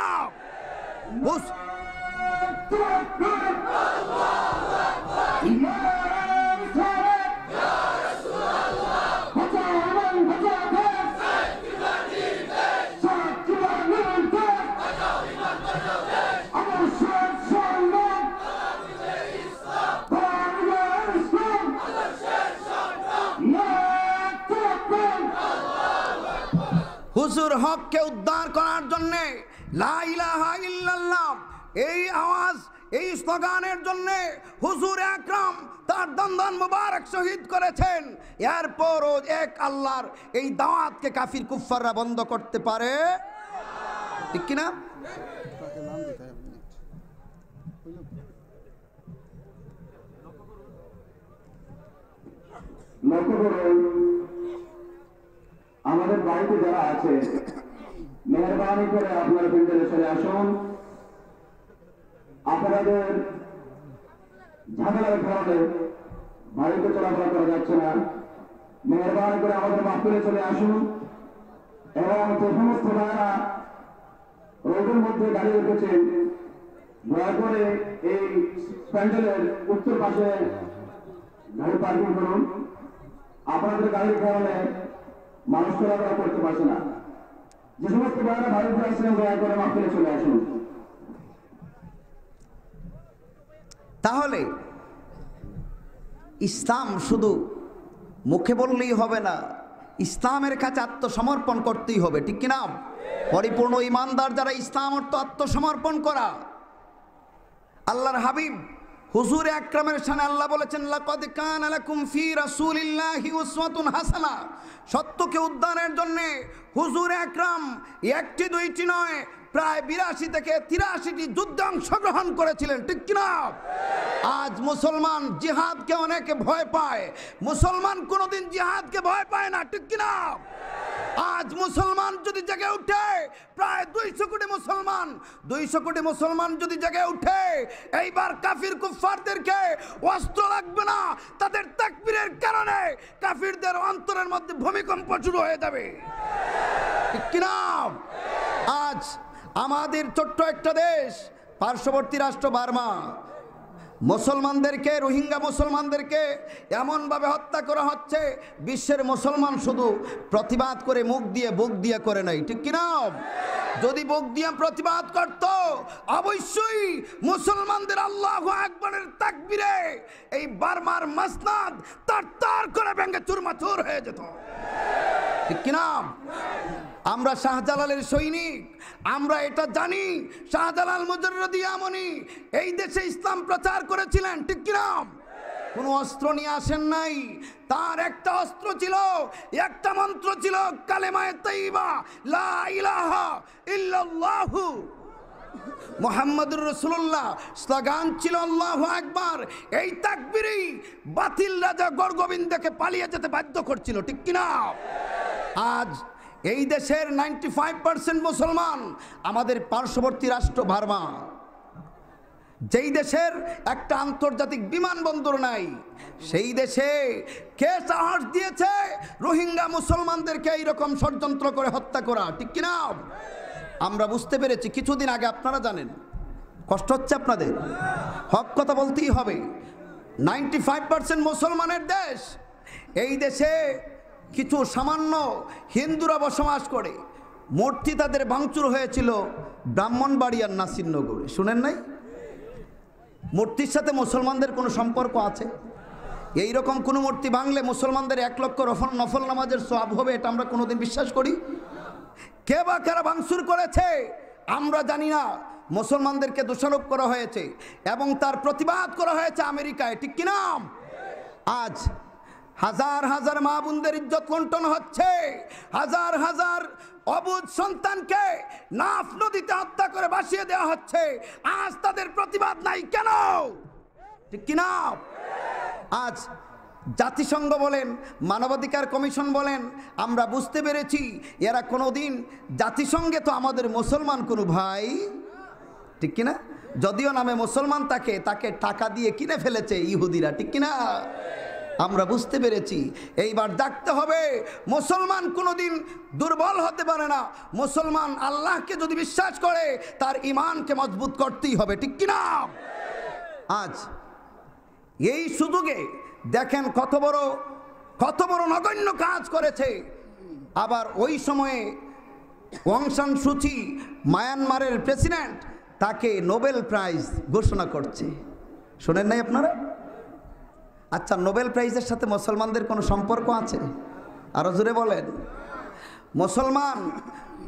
হুজুর হককে উদ্ধার করার জন্য লা ইলাহা ইল্লাল্লাহ এই আওয়াজ, এই স্লোগানের জন্য হুজুর আকরাম তার দন্দন মুবারক শহীদ করেছেন। এরপরও এক আল্লাহর এই দাওয়াতকে কাফির কুফাররা বন্ধ করতে পারে, ঠিক কিনা? লক্ষ্য করুন, আমাদের বাড়িতে যারা আছে মেহরবানি করে আপনারা প্যান্ডেলে চলে আসুন। আপনাদের ঝামেলার কারণে বাড়িতে চলাফেরা করা যাচ্ছে না, মেহরবানি করে আমাদের মাহফিলে চলে আসুন। এবং যে সমস্ত ভাইরা রোডের মধ্যে গাড়ি রেখেছেন, দয়া করে এই প্যান্ডেলের উত্তর পাশে গাড়ি পার্কিং করুন। আপনাদের গাড়ির কারণে মানুষ চলাফেরা করতে পারছে না। যে সমস্ত ভাইরা বাড়িতে আসছেন, দয়া করে মাহফিলে চলে আসুন। তাহলে ইসলাম শুধু মুখে বললেই হবে না, ইসলামের কাছে আত্মসমর্পণ করতেই হবে, ঠিক কিনা? পরিপূর্ণ ইমানদার যারা, ইসলাম অর্থ আত্মসমর্পণ করা। আল্লাহর হাবিব হুজুর আকরামের শানে আল্লাহ বলেছেন, লাকাদ কানা লাকুম ফি রাসূলিল্লাহি উসওয়াতুন হাসানা। সত্যকে উদ্ধারের জন্য হুজুর আকরাম একটি দুইটি নয়, প্রায় 82 থেকে 83টি যুদ্ধে অংশগ্রহণ করেছিলেন, ঠিক কিনা? আজ মুসলমান জিহাদকে অনেকে ভয় পায়, মুসলমান কোনোদিন জিহাদকে ভয় পায় না, ঠিক কিনা? আজ মুসলমান যদি জেগে উঠে, প্রায় 200 কোটি মুসলমান, 200 কোটি মুসলমান যদি জেগে উঠে, এইবার কাফির কুফফারদেরকে অস্ত্র লাগবে না, তাদের তাকবীরের কারণে কাফিরদের অন্তরের মধ্যে ভূমিকম্প শুরু হয়ে যাবে, ঠিক কিনা? আজ আমাদের ছোট্ট একটা দেশ, পার্শ্ববর্তী রাষ্ট্র বার্মা, মুসলমানদেরকে, রোহিঙ্গা মুসলমানদেরকে এমনভাবে হত্যা করা হচ্ছে, বিশ্বের মুসলমান শুধু প্রতিবাদ করে মুখ দিয়ে, বুক দিয়ে করে নাই, ঠিক কিনা? যদি বুক দিয়ে প্রতিবাদ করত, অবশ্যই মুসলমানদের আল্লাহু আকবারের তাকবীরে এই বার্মার মাসনাদ তার করে ভেঙে চুরমাচুর হয়ে যেত, ঠিক কিনা? আমরা শাহজালালের সৈনিক, আমরা এটা জানি। শাহজালাল মুজাররদি আমনি এই দেশে ইসলাম প্রচার করেছিলেন, ঠিক কিনা? কোনো অস্ত্র নিয়ে আসেন নাই, তার একটা অস্ত্র ছিল, একটা মন্ত্র ছিল, কালেমায়ে তাইয়্যিবা লা ইলাহা ইল্লাল্লাহু মুহাম্মাদুর রাসূলুল্লাহ, স্লোগান ছিল আল্লাহু আকবার। এই তাকবীরই বাতিল রাজা গড়গোবিন্দকে পালিয়ে যেতে বাধ্য করছিল, ঠিক কিনা? আজ এই দেশের 95% মুসলমান, আমাদের পার্শ্ববর্তী রাষ্ট্র বার্মা, যেই দেশের একটা আন্তর্জাতিক বিমানবন্দর নাই, সেই দেশে কে সাহস দিয়েছে রোহিঙ্গা মুসলমানদেরকে এইরকম ষড়যন্ত্র করে হত্যা করা, ঠিক কিনা? আমরা বুঝতে পেরেছি কিছুদিন আগে, আপনারা জানেন, কষ্ট হচ্ছে আপনাদের, হক কথা বলতেই হবে। 95% মুসলমানের দেশ, এই দেশে কিছু সামান্য হিন্দুরা বসবাস করে, মূর্তি তাদের ভাঙচুর হয়েছিল ব্রাহ্মণবাড়িয়ার নাসিরনগরে, শুনেন নাই? মূর্তির সাথে মুসলমানদের কোনো সম্পর্ক আছে? এই রকম কোনো মূর্তি ভাঙলে মুসলমানদের 1 লক্ষ নফল নামাজের সওয়াব হবে, এটা আমরা কোনোদিন বিশ্বাস করি? কে বা কারা ভাঙচুর করেছে আমরা জানি না। মুসলমানদেরকে দোষারোপ করা হয়েছে এবং তার প্রতিবাদ করা হয়েছে আমেরিকায়, ঠিক কিনা? আজ হাজার হাজার মা বোনদের ইজ্জত লুণ্ঠন হচ্ছে, হাজার হাজার অবুঝ সন্তানকে নাফ নদীতে হত্যা করে ভাসিয়ে দেওয়া হচ্ছে। আজ তাদের প্রতিবাদ নাই কেন, ঠিক কিনা? আজ জাতিসংঘ বলেন, মানবাধিকার কমিশন বলেন, আমরা বুঝতে পেরেছি এরা কোনোদিন জাতিসংঘে তো আমাদের মুসলমান কোনো ভাই, ঠিক কিনা? যদিও নামে মুসলমান তাকে টাকা দিয়ে কিনে ফেলেছে ইহুদিরা, ঠিক কিনা? আমরা বুঝতে পেরেছি এইবার জাগতে হবে। মুসলমান কোনোদিন দুর্বল হতে পারে না। মুসলমান আল্লাহকে যদি বিশ্বাস করে তার ঈমানকে মজবুত করতেই হবে, ঠিক কিনা? আজ এই সুযোগে দেখেন কত বড় নগণ্য কাজ করেছে। আবার ওই সময়ে অং সান সু চি, মায়ানমারের প্রেসিডেন্ট, তাকে নোবেল প্রাইজ ঘোষণা করছে। শোনেন নাই আপনারা? আচ্ছা, নোবেল প্রাইজের সাথে মুসলমানদের কোনো সম্পর্ক আছে? আরো জোরে বলেন। মুসলমান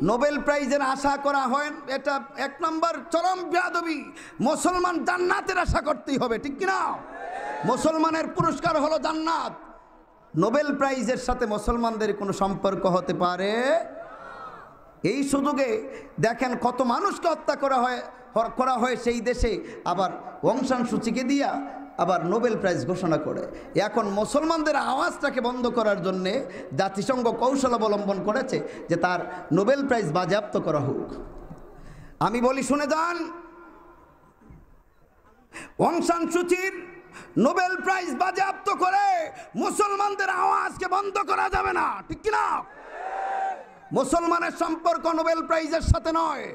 নোবেল প্রাইজের আশা করা হয়, এটা 1 নম্বর চরম বেয়াদবি। মুসলমান জান্নাতের আশা করতেই হবে, ঠিক কিনা? মুসলমানের পুরস্কার হলো জান্নাত। নোবেল প্রাইজের সাথে মুসলমানদের কোনো সম্পর্ক হতে পারে? এই সুযোগে দেখেন কত মানুষকে হত্যা করা হয় সেই দেশে, আবার অং সান সু চিকে দিয়া আবার নোবেল প্রাইজ ঘোষণা করে। এখন মুসলমানদের আওয়াজটাকে বন্ধ করার জন্যে জাতিসংঘ কৌশল অবলম্বন করেছে যে তার নোবেল প্রাইজ বাজেয়াপ্ত করা হোক। আমি বলি শুনে যান, অং সান সু চির নোবেল প্রাইজ বাজেয়াপ্ত করে মুসলমানদের আওয়াজকে বন্ধ করা যাবে না, ঠিক কিনা? মুসলমানের সম্পর্ক নোবেল প্রাইজের সাথে নয়,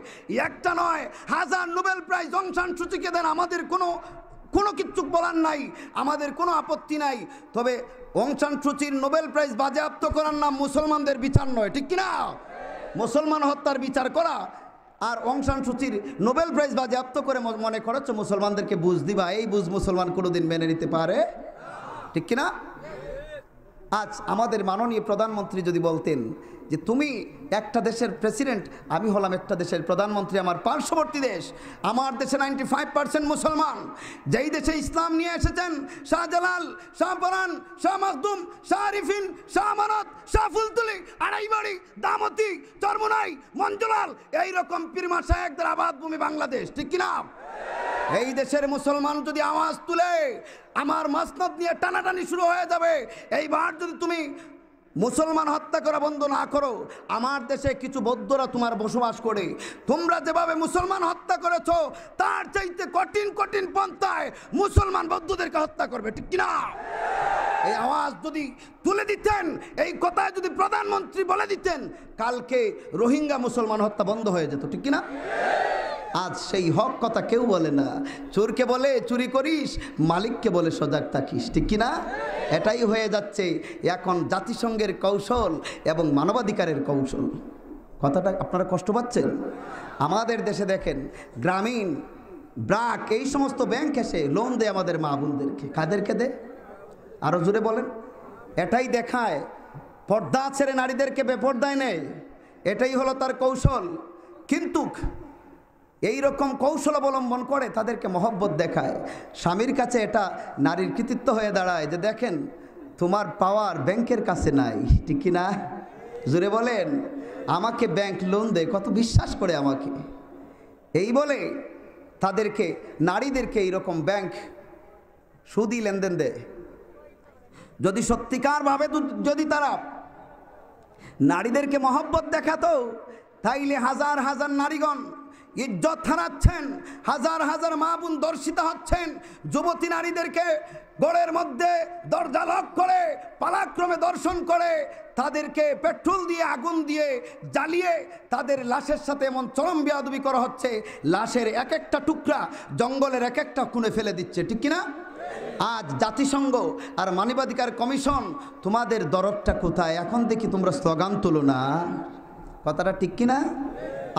একটা নয়, হাজার নোবেল প্রাইজ অং সান সু চিকে দেন, আমাদের কোনো কিচ্ছু বলার নাই, আমাদের কোনো আপত্তি নাই। তবে অং সান সু চির নোবেল প্রাইজ বাজেয়াপ্ত করার নাম মুসলমানদের বিচার নয়, ঠিক কিনা? মুসলমান হত্যার বিচার করা আর অং সান সু চির নোবেল প্রাইজ বাজেয়াপ্ত করে মনে করেছে মুসলমানদেরকে বুঝ দিবা, এই বুঝ মুসলমান কোনোদিন মেনে নিতে পারে, ঠিক কিনা? আজ আমাদের মাননীয় প্রধানমন্ত্রী যদি বলতেন যে তুমি একটা দেশের প্রেসিডেন্ট, আমি হলাম একটা দেশের প্রধানমন্ত্রী, আমার পার্শ্ববর্তী দেশ, আমার দেশে 95% মুসলমান, যেই দেশে ইসলাম নিয়ে এসেছেন শাহজালাল, শাহপরান, শাহ মাখদুম, শাহ আরিফিন, শাহ আমানত, শাহ ফুলতুলি, আড়াইবাড়ি, দামতি, চরমোনাই, মঞ্জুলাল, এইরকম পীরমা শায়েখদের আবাদ ভূমি বাংলাদেশ, ঠিক কিনা? এই দেশের মুসলমান যদি আওয়াজ তুলে আমার মাসনদ নিয়ে টানাটানি শুরু হয়ে যাবে। এইবার যদি তুমি মুসলমান হত্যা করা বন্ধ না করো, আমার দেশে কিছু বৌদ্ধরা তোমার বসবাস করে, তোমরা যেভাবে মুসলমান হত্যা করেছো তার চাইতে কঠিন পন্থায় মুসলমান বৌদ্ধদেরকে হত্যা করবে, ঠিক কিনা? এই আওয়াজ যদি তুলে দিতেন, এই কথা যদি প্রধানমন্ত্রী বলে দিতেন, কালকে রোহিঙ্গা মুসলমান হত্যা বন্ধ হয়ে যেত, ঠিক কিনা? আজ সেই হক কথা কেউ বলে না। চোরকে বলে চুরি করিস, মালিককে বলে সজাগ থাকিস, ঠিক কিনা? এটাই হয়ে যাচ্ছে এখন জাতিসংঘের কৌশল এবং মানবাধিকারের কৌশল। কথাটা আপনারা কষ্ট পাচ্ছেন? আমাদের দেশে দেখেন গ্রামীণ, ব্র্যাক, এই সমস্ত ব্যাংক এসে লোন দেয় আমাদের মা বোনদেরকে। কাদেরকে দেয়? আরও জোরে বলেন। এটাই দেখায় পর্দা ছেড়ে নারীদেরকে বেপর্দায় নেয়, এটাই হলো তার কৌশল। কিন্তু এই রকম কৌশল অবলম্বন করে তাদেরকে মহব্বত দেখায়। স্বামীর কাছে এটা নারীর কৃতিত্ব হয়ে দাঁড়ায় যে দেখেন তোমার পাওয়ার ব্যাংকের কাছে নাই, ঠিক কিনা? জোরে বলেন। আমাকে ব্যাংক লোন দেয়, কত বিশ্বাস করে আমাকে, এই বলে তাদেরকে, নারীদেরকে এইরকম ব্যাংক সুদি লেনদেন দেয়। যদি সত্যিকারভাবে যদি তারা নারীদেরকে মহব্বত দেখাতো, তাইলে হাজার হাজার নারীগণ ইজ্জত হারাচ্ছেন, হাজার হাজার মা বোন দর্শিত হচ্ছেন। যুবতী নারীদেরকে গড়ের মধ্যে দরজা লক করে পালাক্রমে দর্শন করে তাদেরকে পেট্রোল দিয়ে, আগুন দিয়ে জ্বালিয়ে তাদের লাশের সাথে এমন চরম বেয়াদবি করা হচ্ছে, লাশের এক একটা টুকরা জঙ্গলের এক একটা কোণে ফেলে দিচ্ছে, ঠিক কিনা? আজ জাতিসংঘ আর মানবাধিকার কমিশন, তোমাদের দরদটা কোথায়? এখন দেখি তোমরা স্লোগান তোলো না, কথাটা ঠিক কিনা?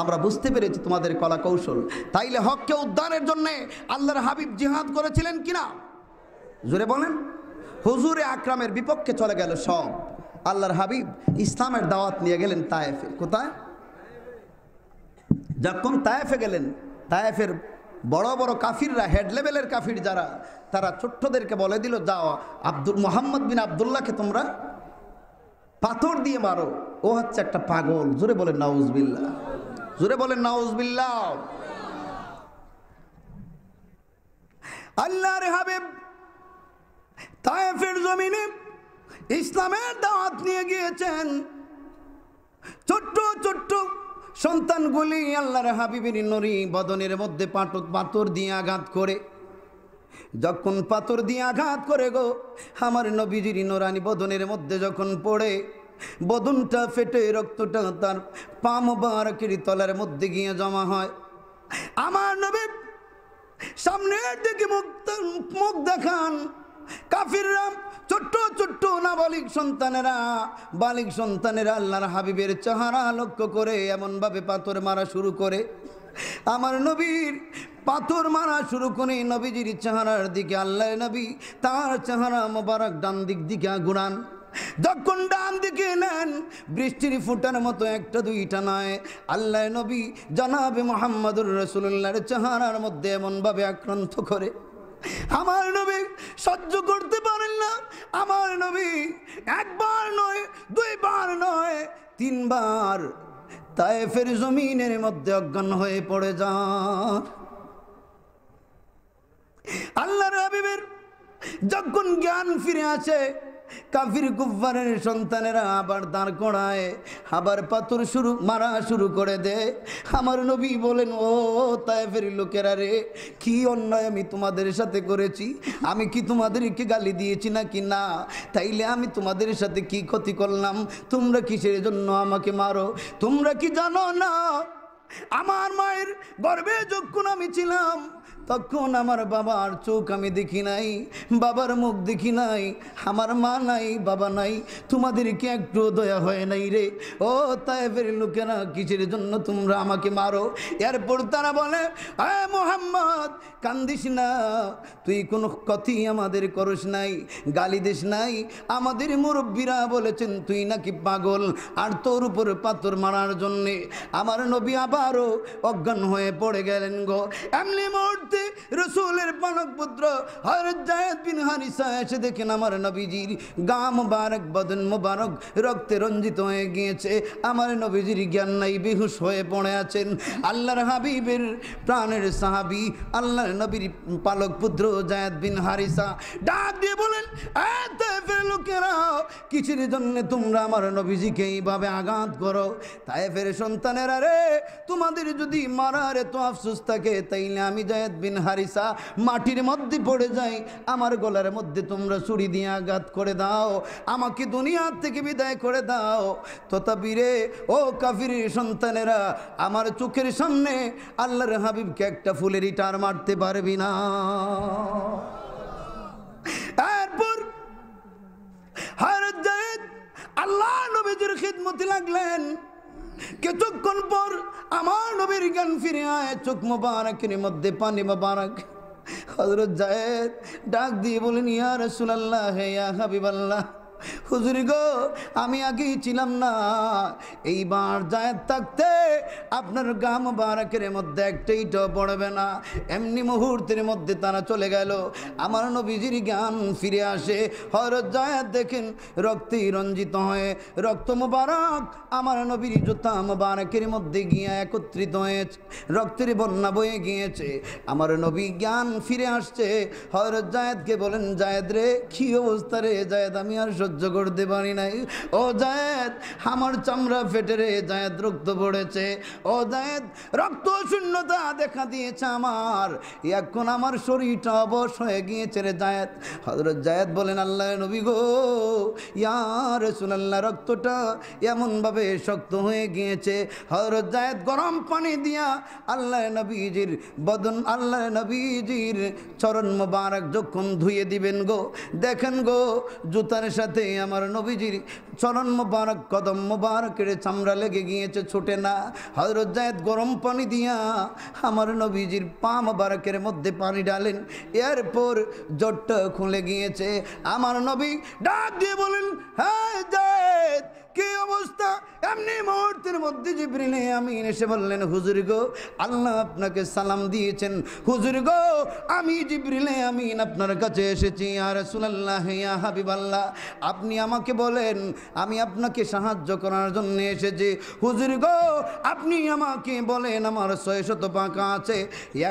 আমরা বুঝতে পেরেছি তোমাদের কলা কৌশল। তাইলে হককে উদ্ধারের জন্যে আল্লাহর হাবিব জিহাদ করেছিলেন কিনা? জোরে বলেন। হুজুরে আকরামের বিপক্ষে চলে গেল সব। আল্লাহর হাবিব ইসলামের দাওয়াত নিয়ে গেলেন তায়েফে। কোথায়? যখন তায়েফে গেলেন, তায়েফের বড় বড় কাফিররা, হেড লেভেলের কাফির যারা, তারা ছোট্টদেরকে বলে দিল, যাও মোহাম্মদ বিন আবদুল্লাহকে তোমরা পাথর দিয়ে মারো, ও হচ্ছে একটা পাগল। জোরে বলেন নাউজুবিল্লাহ, জোরে বলেন নাউজুবিল্লাহ। আল্লাহর হাবিব তায়েফের জমিনে ইসলামের দাওয়াত নিয়ে গিয়েছেন। ছোট্ট ছোট্ট সন্তানগুলি আল্লাহর হাবিবের নরি বদনের মধ্যে পাথর দিয়ে আঘাত করে, যখন পাথর দিয়ে আঘাত করে গো আমার নবীজির নোরানি বদনের মধ্যে যখন পড়ে, বদনটা ফেটে রক্তটা তার পা মোবারকের তলার মধ্যে গিয়ে জমা হয়। আমার নবী সামনের দিকে মুখ দেখান, কাফিররা ছোট্ট ছোট্ট নাবালিক সন্তানেরা, বালিক সন্তানেরা আল্লাহর হাবিবের চেহারা লক্ষ্য করে এমনভাবে পাথর মারা শুরু করে। আমার নবীর পাথর মারা শুরু করে নবীজির চেহারার দিকে আল্লাহ নবী তার চেহারা মোবারক ডান দিকে ঘুরান। যখন ডান দিকে নেন, বৃষ্টির ফুটার মতো একটা দুইটা নয়, আল্লাহ নবী জনাবে মুহাম্মদুর রাসূলুল্লাহর চেহারার মধ্যে এমনভাবে আক্রান্ত করে আমার নবী সহ্য করতে পারেন না। আমার নবী একবার নয়, দুইবার নয়, তিনবার তায়েফের জমিনের মধ্যে অজ্ঞান হয়ে পড়ে যান। আল্লাহর হাবিবের যখন জ্ঞান ফিরে আসে, কাফির কুফারের সন্তানেরা আবার দাঁড় করায়, আবার পাথর মারা শুরু করে দেয়। আমার নবী বলেন, ও তায়েফের লোকেরা রে, কি অন্যায় আমি তোমাদের সাথে করেছি? আমি কি তোমাদেরকে গালি দিয়েছি নাকি? না। তাইলে আমি তোমাদের সাথে কি ক্ষতি করলাম? তোমরা কিসের জন্য আমাকে মারো? তোমরা কি জানো না আমার মায়ের গর্ভে যখন আমি ছিলাম তখন আমার বাবার চোখ আমি দেখি নাই, বাবার মুখ দেখি নাই, আমার মা নাই, বাবা নাই, তোমাদেরকে একটু দয়া হয় নাই রে? ও তায়েফের লোকেরা, কিসের জন্য তোমরা আমাকে মারো? এরপর তারা বলে, এ মুহাম্মদ কান্দিস না, তুই কোনো কথাই আমাদের করস নাই, গালি দিস নাই। আমাদের মুরব্বীরা বলেছেন তুই নাকি পাগল, আর তোর উপর পাথর মারার জন্যে আমার নবী আবারও অজ্ঞান হয়ে পড়ে গেলেন গো। এমনি মুহূর্তে রাসূলের পালক পুত্র হযরত যায়েদ বিন হারিসা এসে দেখেন আমার নবীজির গা মোবারক, বদন মোবারক রক্তে রঞ্জিত হয়ে গিয়েছে। আমার নবীজির জ্ঞান নাই, বেহুশ হয়ে পড়ে আছেন। আল্লাহর হাবিবের প্রাণের সাহাবী আল্লাহর নবীর পালক পুত্র যায়েদ বিন হারিসা ডাক দিয়ে বলেন, এ তায়েফের লোকেরা, কিসের জন্য তোমরা আমার নবীজিকে এইভাবে আঘাত করো? তায়েফের সন্তানেরা রে, তোমাদের যদি মারার এত আফসোস থাকে তাইলে আমি যায়েদ বিন হারিসা মাটির মধ্যে পড়ে যাই, আমার গলার মধ্যে তোমরা ছুরি দিয়ে আঘাত করে দাও, আমাকে দুনিয়ার থেকে বিদায় করে দাও। তথাপি রে ও কাফির সন্তানেরা, আমার চোখের সামনে আল্লাহর হাবিবকে একটা ফুলের ইটার মারতে পারবি না। এরপর হযরত যায়েদ আল্লাহ নবীজির খিদমতে লাগলেন। কিছুক্ষণ পর আমার নবীর জ্ঞান ফিরে আয়, চোখ মোবারকের মধ্যে পানি মোবারক। হযরত যায়েদ ডাক দিয়ে বলেন, ইয়া রাসূলুল্লাহ, হে ইয়া হাবিবাল্লাহ, হুজুর গো, আমি আগেই ছিলাম না, এইবার যায়েদ থাকতে আপনার গা মোবারকের মধ্যে একটাইটাও পড়বে না। এমনি মুহূর্তের মধ্যে তারা চলে গেল। আমার নবীজির জ্ঞান ফিরে আসে। হযরত যায়েদ দেখেন রক্তে রঞ্জিত হয়ে রক্ত মোবারক আমার নবীর জুতা মোবারকের মধ্যে গিয়ে একত্রিত হয়েছে, রক্তের বন্যা বয়ে গিয়েছে। আমার নবী জ্ঞান ফিরে আসছে। হযরত যায়েদকে বলেন, যায়েদ রে, কি অবস্থা রে? যায়েদ, আমি আর সহ্য করতে পারি নাই। ও যায়েদ, আমার চামড়া ফেটে রে যায়েদ, রক্ত পড়েছে। ও যায়েদ, রক্ত শূন্যতা দেখা দিয়েছে আমার, এখন আমার শরীরটা অবশ হয়ে গিয়েছে রে যায়েদ। হযরত যায়েদ বলেন, আল্লাহ নবী গো, ইয়া রাসূলুল্লাহ, রক্তটা এমনভাবে শক্ত হয়ে গিয়েছে। হযরত যায়েদ গরম পানি দিয়া আল্লাহ নবীজির বদন, আল্লাহ নবীজির চরণ মোবারক যখন ধুয়ে দিবেন গো, দেখেন গো জুতার সাথে আমার নবীজির চরণ মোবারক কদম মোবারকের চামড়া লেগে গিয়েছে, ছোটে না। হযরত যায়েদ গরম পানি দিয়া আমার নবীজির পা মোবারকের মধ্যে পানি ডালেন, এরপর জটটা খুলে গিয়েছে। আমার নবী ডাক দিয়ে বলেন, হ্যাঁ যায়েদ কি অবস্থা? এমনি মুহূর্তের মধ্যে জিবরিল আমিন এসে বললেন, হুজুর গো আল্লাহ আপনাকে সালাম দিয়েছেন। হুজুর গো আমি জিবরিল আমিন আপনার কাছে এসেছি। ইয়া রাসূলুল্লাহ, ইয়া হাবিবাল্লাহ, আপনি আমাকে বলেন, আমি আপনাকে সাহায্য করার জন্য এসেছি। হুজুর গো আপনি আমাকে বলেন, আমার 600 পাকা আছে,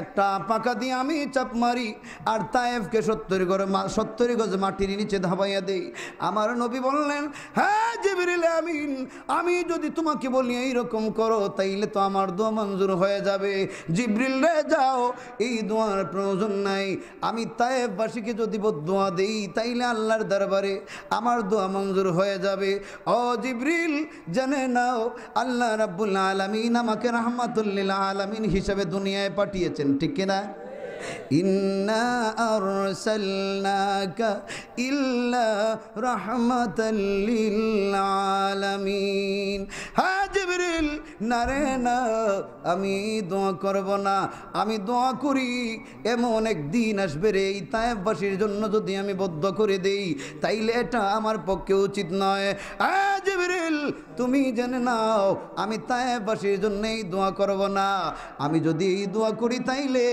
একটা পাকা দিয়ে আমি চাপ মারি আর তায়েফকে 70 গজ মাটির নিচে ধাবাইয়া দেই। আমার নবী বললেন, হ্যাঁ জিবরিল আমিন, আমি যদি তোমাকে বলি এইরকম করো তাইলে তো আমার দোয়া মঞ্জুর হয়ে যাবে। জিবরিল রে যাও, এই দোয়ার প্রয়োজন নাই। আমি তায়েফবাসীকে যদি বদদোয়া দেই তাইলে আল্লাহর দরবারে আমার দোয়া মঞ্জুর হয়ে যাবে। ও জিবরিল জেনে নাও, আল্লাহ রাব্বুল আলামিন আমাকে রাহমাতুল লিল আলামিন হিসেবে দুনিয়ায় পাঠিয়েছেন, ঠিক কিনা? ইন্না আরসালনাকা ইল্লা রাহমাতাল লিল আলামিন। হ্যাঁ জিবরিল, না রে না, আমি দোয়া করব না, আমি দোয়া করি এমন একদিন আসবে রে এই তায়েফবাসীর জন্য যদি আমি বদ্ধ করে দেই তাইলে এটা আমার পক্ষে উচিত নয়। হ্যাঁ জিবরিল, তুমি জেনে নাও আমি তায়েফবাসীর জন্য এই দোয়া করব না। আমি যদি এই দোয়া করি তাইলে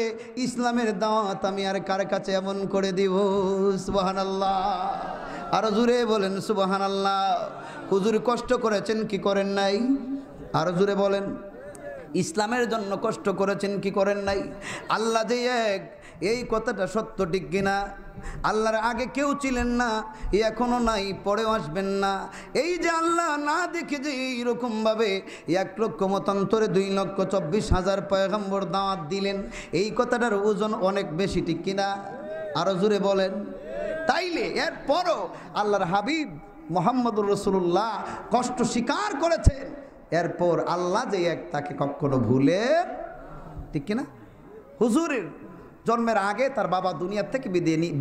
ইসলামের দাওয়াত আমি আর কার কাছে এমন করে দিব? সুবহানাল্লাহ, আরো জোরে বলেন সুবহানাল্লাহ। হুজুর কষ্ট করেছেন কি করেন নাই? আরো জোরে বলেন। ইসলামের জন্য কষ্ট করেছেন কি করেন নাই? আল্লাহ যে এক, এই কথাটা সত্য, ঠিক কিনা? আল্লাহর আগে কেউ ছিলেন না, এখনো নাই, পরেও আসবেন না। এই যে আল্লাহ না দেখে যে এইরকমভাবে 1 লক্ষ মতান্তরে 2,24,000 পয়গম্বর দাওয়াত দিলেন, এই কথাটার ওজন অনেক বেশি, ঠিক কিনা? আরো জোরে বলেন। তাইলে এরপরও আল্লাহর হাবিব মুহাম্মদুর রাসূলুল্লাহ কষ্ট স্বীকার করেছেন, এরপর আল্লাহ যে এক তাকে কখনো ভুলে, ঠিক কিনা? হুজুরের জন্মের আগে তার বাবা দুনিয়া থেকে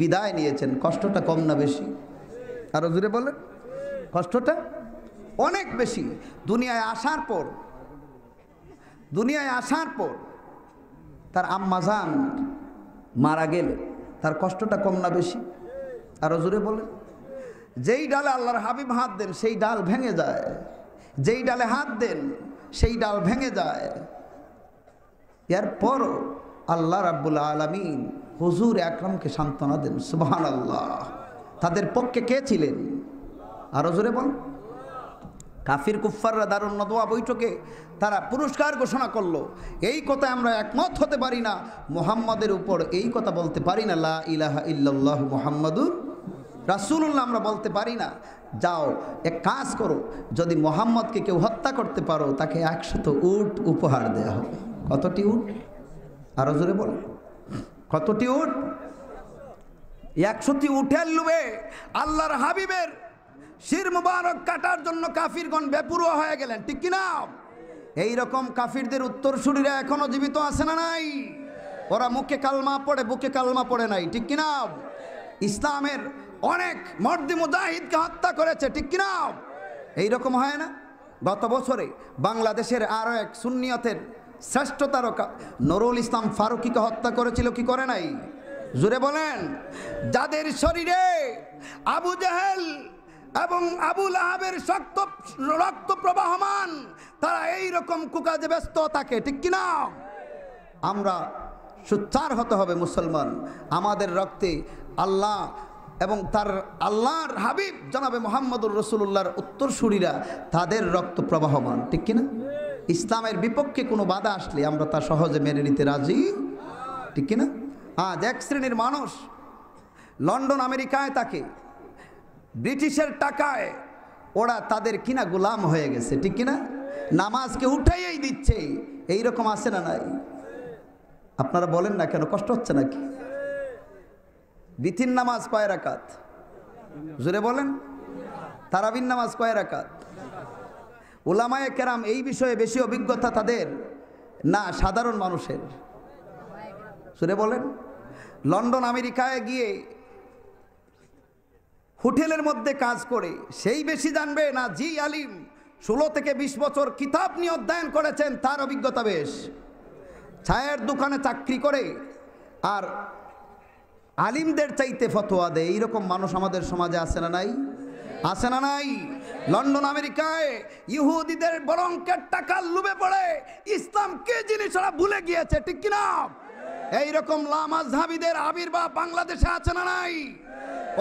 বিদায় নিয়েছেন, কষ্টটা কম না বেশি? আরো জোরে বলেন। কষ্টটা অনেক বেশি। দুনিয়ায় আসার পর তার আম্মাজান মারা গেলে তার কষ্টটা কম না বেশি? আরো জোরে বলেন। যেই ডালে আল্লাহর হাবিব হাত দেন সেই ডাল ভেঙে যায়, যেই ডালে হাত দেন সেই ডাল ভেঙে যায়। এরপরও আল্লাহ রাব্বুল আলামিন হুজুর আকরামকে সান্ত্বনা দেন, সুবহানাল্লাহ। তাদের পক্ষে কে ছিলেন? আরো জোরে বল। কাফির কুফফাররা দারুন নদওয়া বৈঠকে তারা পুরস্কার ঘোষণা করলো। এই কথা আমরা একমত হতে পারি না, মুহাম্মাদের উপর এই কথা বলতে পারি না, লা ইলাহা ইল্লাল্লাহু মুহাম্মাদুর রাসূলুল্লাহ আমরা বলতে পারি না। যাও এক কাজ করো, যদি মুহাম্মদকে কেউ হত্যা করতে পারো তাকে 100 উট উপহার দেওয়া হবে। কতটি উট? আরো জোরে বল। কতটি উট? 100টি উটের লোভে আল্লাহর হাবিবের শির মুবারক কাটার জন্য কাফিরগণ বেপরোয়া হয়ে গেলেন, ঠিক কিনা? এইরকম কাফিরদের উত্তরসূরিরা এখনো জীবিত আছে না নাই? ওরা মুখে কালমা পড়ে, বুকে কালমা পড়ে নাই, ঠিক কিনা? ইসলামের অনেক মর্দি মুজাহিদকে হত্যা করেছে, ঠিক কিনা? এইরকম হয় না? গত বছরে বাংলাদেশের আরো এক সুন্নিয়তের শ্রেষ্ঠ তারকা নুরুল ইসলাম ফারুকীকে হত্যা করেছিল, কি করে নাই? জোরে বলেন। যাদের শরীরে আবু জাহেল এবং আবু লাহাবের রক্ত প্রবাহমান, তারা এইরকম কুকাজে ব্যস্ত থাকে, ঠিক কিনা? আমরা সোচ্চার হতে হবে মুসলমান। আমাদের রক্তে আল্লাহ এবং তার আল্লাহর হাবিব জনাবে মুহাম্মদুর রাসূলুল্লাহর উত্তরসূরিরা, তাদের রক্ত প্রবাহমান, ঠিক কিনা? ইসলামের বিপক্ষে কোনো বাধা আসলে আমরা তা সহজে মেনে নিতে রাজি, ঠিক কিনা? আজ এক শ্রেণীর মানুষ লন্ডন আমেরিকায় থাকে, ব্রিটিশের টাকায় ওরা তাদের কিনা গোলাম হয়ে গেছে, ঠিক কিনা? নামাজকে উঠাইয়াই দিচ্ছে, এইরকম আছে না নাই? আপনারা বলেন না কেন, কষ্ট হচ্ছে নাকি? বিতির নামাজ কয় রাকাত? জোরে বলেন। তারাবির নামাজ কয় রাকাত? উলামায়ে কেরাম এই বিষয়ে বেশি অভিজ্ঞতা তাদের না সাধারণ মানুষের? জোরে বলেন। লন্ডন আমেরিকায় গিয়ে হোটেলের মধ্যে কাজ করে সেই বেশি জানবে না জি আলিম 16 থেকে 20 বছর কিতাব নিয়ে অধ্যয়ন করেছেন, তার অভিজ্ঞতা বেশ। চায়ের দোকানে চাকরি করে আর আলিমদের চাইতে ফতোয়া দেয়, এইরকম মানুষ আমাদের সমাজে আছে না নাই? আছে না নাই? লন্ডন আমেরিকায় ইহুদিদের বরংকের টাকা লুবে পড়ে ইসলাম কি জিনিস ওরা ভুলে গিয়েছে, ঠিক কিনা? এইরকম লামাযহাবীদের আবির্ভাব বাংলাদেশে আছে না নাই?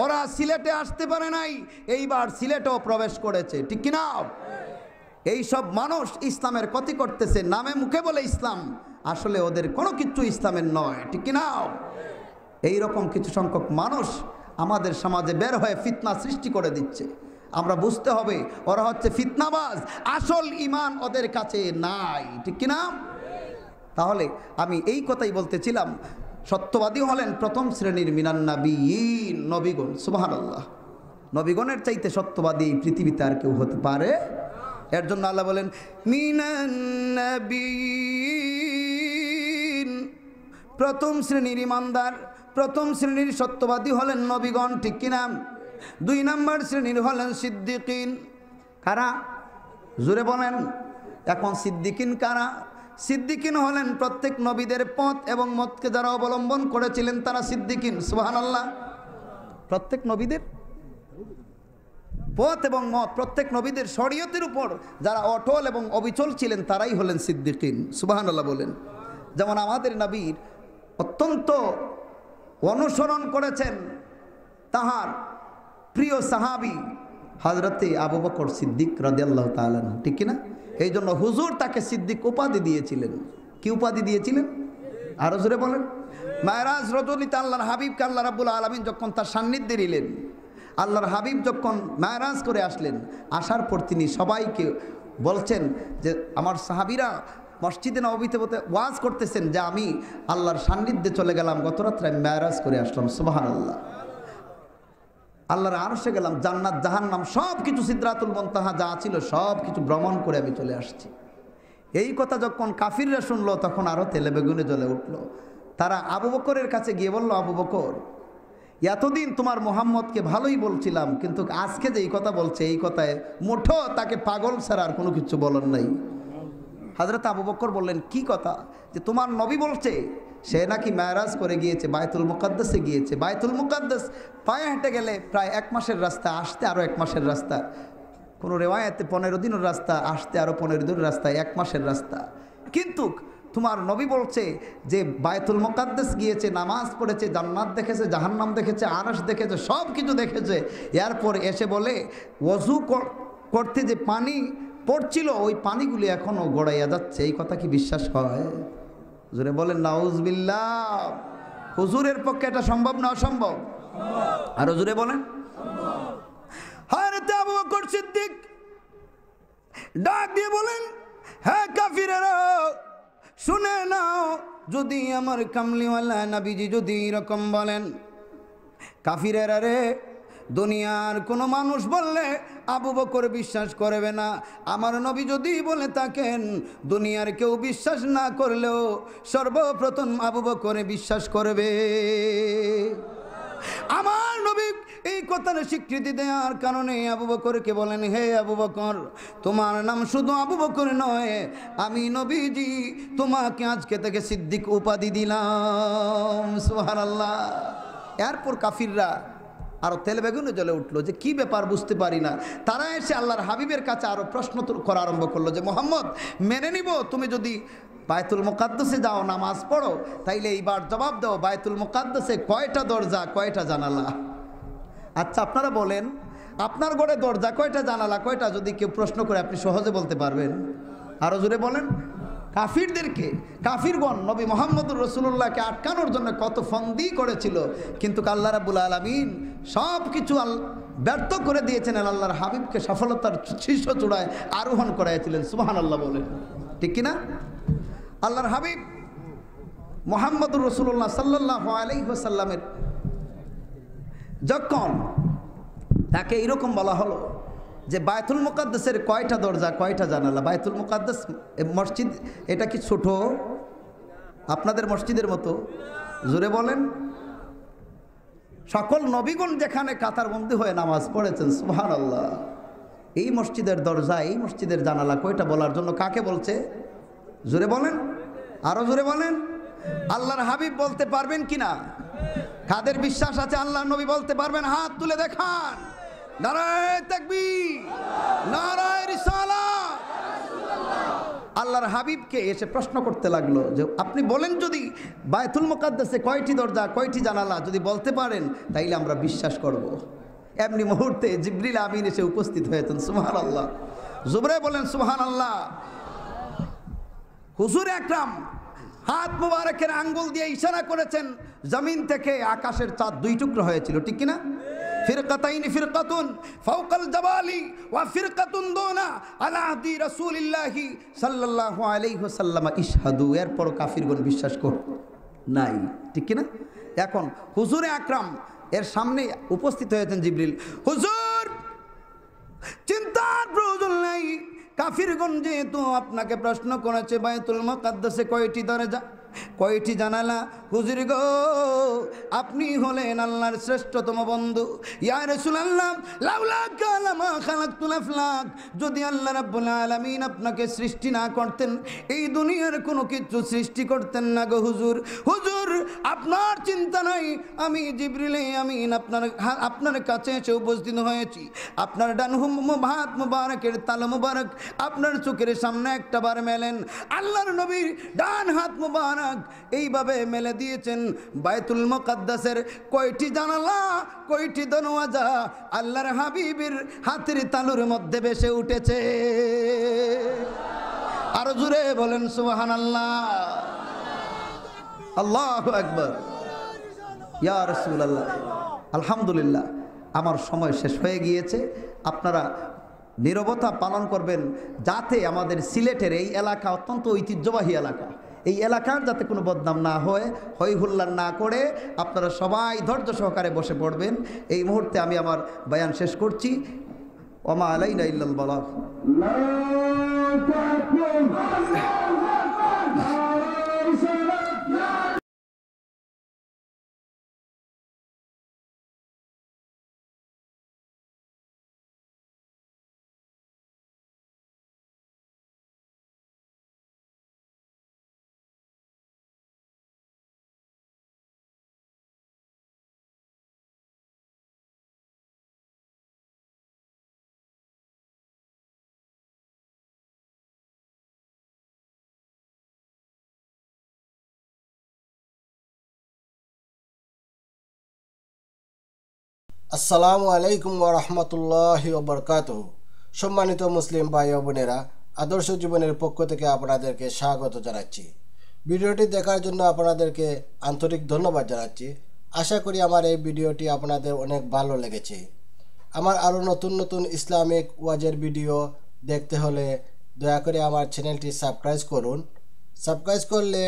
ওরা সিলেটে আসতে পারে নাই, এইবার সিলেটেও প্রবেশ করেছে, ঠিক কিনা? এইসব মানুষ ইসলামের ক্ষতি করতেছে, নামে মুখে বলে ইসলাম, আসলে ওদের কোনো কিছু ইসলামের নয়, ঠিক কিনা? এইরকম কিছু সংখ্যক মানুষ আমাদের সমাজে বের হয়ে ফিতনা সৃষ্টি করে দিচ্ছে। আমরা বুঝতে হবে ওরা হচ্ছে ফিতনাবাজ, আসল ঈমান ওদের কাছে নাই, ঠিক কিনা? তাহলে আমি এই কথাই বলতেছিলাম, সত্যবাদী হলেন প্রথম শ্রেণীর মিনান নাবিয়িন, নবীগণ। সুবহানাল্লাহ, নবীগণের চাইতে সত্যবাদী পৃথিবীতে আর কেউ হতে পারে? এর জন্য আল্লাহ বলেন মিনান নাবিয়িন, প্রথম শ্রেণীর ইমানদার, প্রথম শ্রেণীর সত্যবাদী হলেন নবীগণ, ঠিক কিনা? 2 নম্বর শ্রেণীর হলেন সিদ্দিকিন। কারা? জোরে বলেন। এখন সিদ্দিকিন কারা? সিদ্দিকিন হলেন প্রত্যেক নবীদের পথ এবং মতকে যারা অবলম্বন করেছিলেন তারা সিদ্দিকিন। সুবহানাল্লাহ, প্রত্যেক নবীদের পথ এবং মত, প্রত্যেক নবীদের শরীয়তের উপর যারা অটল এবং অবিচল ছিলেন তারাই হলেন সিদ্দিকিন। সুবহানাল্লাহ বলেন। যেমন আমাদের নবীর অত্যন্ত অনুসরণ করেছেন তাহার প্রিয় সাহাবী হযরতে আবু বকর সিদ্দিক রাদিয়াল্লাহু তাআলা, ঠিক কিনা? এই জন্য হুজুর তাকে সিদ্দিক উপাধি দিয়েছিলেন। কি উপাধি দিয়েছিলেন? আরো জোরে বলেন। মেরাজ রজনীতে আল্লাহর হাবিবকে আল্লাহ রাব্বুল আলামিন যখন তার সান্নিধ্যে নিলেন, আল্লাহর হাবিব যখন মেরাজ করে আসলেন, আসার পর তিনি সবাইকে বলছেন যে আমার সাহাবীরা মসজিদে নববীতে ওয়াজ করতেছেন যে আমি আল্লাহর সান্নিধ্যে চলে গেলাম, গত রাত্রে আমি মেরাজ করে আসলাম। সুবহানাল্লাহ, আল্লাহর আরশে গেলাম, জান্নাত জাহান্নাম সব কিছু, সিদরাতুল মুনতাহা যা ছিল সব কিছু ভ্রমণ করে আমি চলে আসছি। এই কথা যখন কাফিররা শুনলো তখন আরও তেলে বেগুনে জ্বলে উঠলো। তারা আবু বকরের কাছে গিয়ে বলল, আবু বকর, এতদিন তোমার মোহাম্মদকে ভালোই বলছিলাম, কিন্তু আজকে যে এই কথা বলছে এই কথায় মুঠো তাকে পাগল ছাড়া আর কোনো কিছু বলার নাই। হযরত আবু বকর বললেন, কি কথা? যে তোমার নবী বলছে সে নাকি মেরাজ করে গিয়েছে, বায়তুল মুকাদ্দাসে গিয়েছে। বায়তুল মুকাদ্দাস পায়ে হেঁটে গেলে প্রায় 1 মাসের রাস্তা, আসতে আরও 1 মাসের রাস্তা, কোনো রেওয়ায়াতে 15 দিনের রাস্তা, আসতে আরও 15 দিনের রাস্তা, 1 মাসের রাস্তা। কিন্তু তোমার নবী বলছে যে বায়তুল মুকাদ্দাস গিয়েছে, নামাজ পড়েছে, জান্নাত দেখেছে, জাহান্নাম দেখেছে, আরশ দেখেছে, সব কিছু দেখেছে। এরপর এসে বলে ওযু করতে যে পানি পড়ছিল ওই পানিগুলি এখনও গড়াইয়া যাচ্ছে। এই কথা কি বিশ্বাস হয়? জোরে বলেন নাউজুবিল্লাহ। হুজুরের পক্ষে এটা সম্ভব না অসম্ভব? আরো জোরে বলেন। হযরত আবু বকর সিদ্দিক ডাক দিয়ে বলেন, হ্যাঁ কাফিরেরা শুনে নাও, যদি আমার কামলিওয়ালা নবীজি যদি এরকম বলেন, কাফিরেরা রে, দুনিয়ার কোনো মানুষ বললে আবু বকর বিশ্বাস করবে না। আমার নবী যদি বলে থাকেন, দুনিয়ার কেউ বিশ্বাস না করলেও সর্বপ্রথম আবু বকরে বিশ্বাস করবে। আমার নবী এই কথার স্বীকৃতি দেওয়ার কারণে আবু বকরকে বলেন, হে আবু বকর, তোমার নাম শুধু আবু বকর নয়, আমি নবীজি তোমাকে আজকে থেকে সিদ্দিক উপাধি দিলাম। সুবহানাল্লাহ। এরপর কাফিররা আরও তেল বেগুনে জ্বলে উঠলো যে কি ব্যাপার বুঝতে পারি না। তারা এসে আল্লাহর হাবিবের কাছে আরও প্রশ্ন করা আরম্ভ করলো যে মোহাম্মদ, মেনে নিব তুমি যদি বায়তুল মুকাদ্দাসে যাও, নামাজ পড়ো, তাইলে এইবার জবাব দাও, বায়তুল মুকাদ্দাসে কয়টা দরজা, কয়টা জানালা? আচ্ছা আপনারা বলেন, আপনার ঘরে দরজা কয়টা, জানালা কয়টা? যদি কেউ প্রশ্ন করে আপনি সহজে বলতে পারবেন? আরও জোরে বলেন। কাফিরদেরকে, কাফিরগণ নবী মুহাম্মদুর রাসূলুল্লাহকে আটকানোর জন্য কত ফন্দি করেছিল, কিন্তু আল্লাহ রাব্বুল আলামিন সব কিছু ব্যর্থ করে দিয়েছেন। আল্লাহর হাবিবকে সফলতার শীর্ষ চূড়ায় আরোহণ করাইছিলেন। সুবহানাল্লাহ বলেন, ঠিক কিনা? আল্লাহর হাবিব মুহাম্মদুর রাসূলুল্লাহ সাল্লাল্লাহু আলাইহি ওয়াসাল্লামের যখন তাকে এরকম বলা হলো যে বায়তুল মুকাদ্দাসের কয়টা দরজা, কয়টা জানালা? বায়তুল মুকাদ্দাস মসজিদ এটা কি ছোট আপনাদের মসজিদের মতো? জোরে বলেন। সকল নবীগণ যেখানে কাতারবন্দি হয়ে নামাজ পড়েছেন, সুবহানাল্লাহ, এই মসজিদের দরজা, এই মসজিদের জানালা কয়টা বলার জন্য কাকে বলছে? জোরে বলেন, আরো জোরে বলেন। আল্লাহর হাবিব বলতে পারবেন কিনা? কাদের বিশ্বাস আছে আল্লাহর নবী বলতে পারবেন? হাত তুলে দেখান। নারায়ে তাকবীর, নারায়ে রিসালাত। আল্লাহর হাবিবকে এসে প্রশ্ন করতে লাগলো যে আপনি বলেন, যদি বায়তুল মুকাদ্দাসে কয়টি দরজা, কয়টি জানালা যদি বলতে পারেন তাইলে আমরা বিশ্বাস করব। এমনি মুহূর্তে জিবরিল আমিন এসে উপস্থিত হয়েছেন, সুবহানাল্লাহ। জোরে বলেন সুবহানাল্লাহ। হুজুর আকরাম হাত মুবারকের আঙ্গুল দিয়ে ইশারা করেছেন, জমিন থেকে আকাশের চাঁদ দুই টুকরো হয়েছিল, ঠিক কিনা? ফিরকাতাইনি ফিরকাতুন ফাওকাল জাবালি ওয়া ফিরকাতুন দুনা আলা আহদি রাসূলিল্লাহি সাল্লাল্লাহু আলাইহি ওয়াসাল্লাম ইশহাদু। এরপর কাফিরগণ বিশ্বাস কর নাই, ঠিক কিনা? এখন হুজুরে আকরাম এর সামনে উপস্থিত হয়েছেন জিবরিল। হুজুর, চিন্তার প্রয়োজন নেই, কাফিরগণ যেহেতু আপনাকে প্রশ্ন করেছে বায়তুল মুকাদ্দাসে কয়টি দরজা, কয়টি জানালা, হুজুর গো আপনি হলেন আল্লাহর শ্রেষ্ঠতম বন্ধু। ইয়া রাসূলুল্লাহ, লাউলা কালামা খালাকতুল আফলাক, যদি আল্লাহ রাব্বুল আলামিন আপনাকে সৃষ্টি না করতেন এই দুনিয়ার কোনো কিছু সৃষ্টি করতেন না গো হুজুর। হুজুর আপনার চিন্তা নাই, আমি জিবরিল আমিন আপনার কাছে এসে উপস্থিত হয়েছি। আপনার ডান হাত মুবারকের তালু মুবারক আপনার চোখের সামনে একটা বার মেলেন। আল্লাহর নবীর ডান হাত মুবারক এইভাবে মেলে দিয়েছেন। বায়তুল মুকাদ্দাসের কয়টি জানালা, কয়টি দরওয়াজা আল্লাহর হাবিবের হাতের তালুর মধ্যে ভেসে উঠেছে। আরো জোরে বলেন সুবহানাল্লাহ, আল্লাহু আকবার। ইয়া রাসূলুল্লাহ, আলহামদুলিল্লাহ আমার সময় শেষ হয়ে গিয়েছে। আপনারা নীরবতা পালন করবেন যাতে আমাদের সিলেটের এই এলাকা অত্যন্ত ঐতিহ্যবাহী এলাকা, এই এলাকার যাতে কোনো বদনাম না হয়, হই হুল্লার না করে আপনারা সবাই ধৈর্য সহকারে বসে পড়বেন। এই মুহূর্তে আমি আমার বয়ান শেষ করছি। ওমা আলাইনা ইল্লাল বালাগ। আসসালামু আলাইকুম ওয়া রাহমাতুল্লাহি ওয়া বারাকাতুহু। সম্মানিত মুসলিম ভাই ও বোনেরা, আদর্শ জীবনের পক্ষ থেকে আপনাদেরকে স্বাগত জানাচ্ছি। ভিডিওটি দেখার জন্য আপনাদেরকে আন্তরিক ধন্যবাদ জানাচ্ছি। আশা করি আমার এই ভিডিওটি আপনাদের অনেক ভালো লেগেছে। আমার আরও নতুন নতুন ইসলামিক ওয়াজের ভিডিও দেখতে হলে দয়া করে আমার চ্যানেলটি সাবস্ক্রাইব করুন। সাবস্ক্রাইব করলে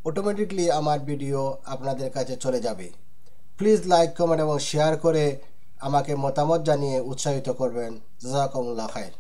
অটোমেটিকলি আমার ভিডিও আপনাদের কাছে চলে যাবে। প্লিজ লাইক, কমেন্ট এবং শেয়ার করে আমাকে মতামত জানিয়ে উৎসাহিত করবেন। জাযাকুমুল্লাহ খাইর।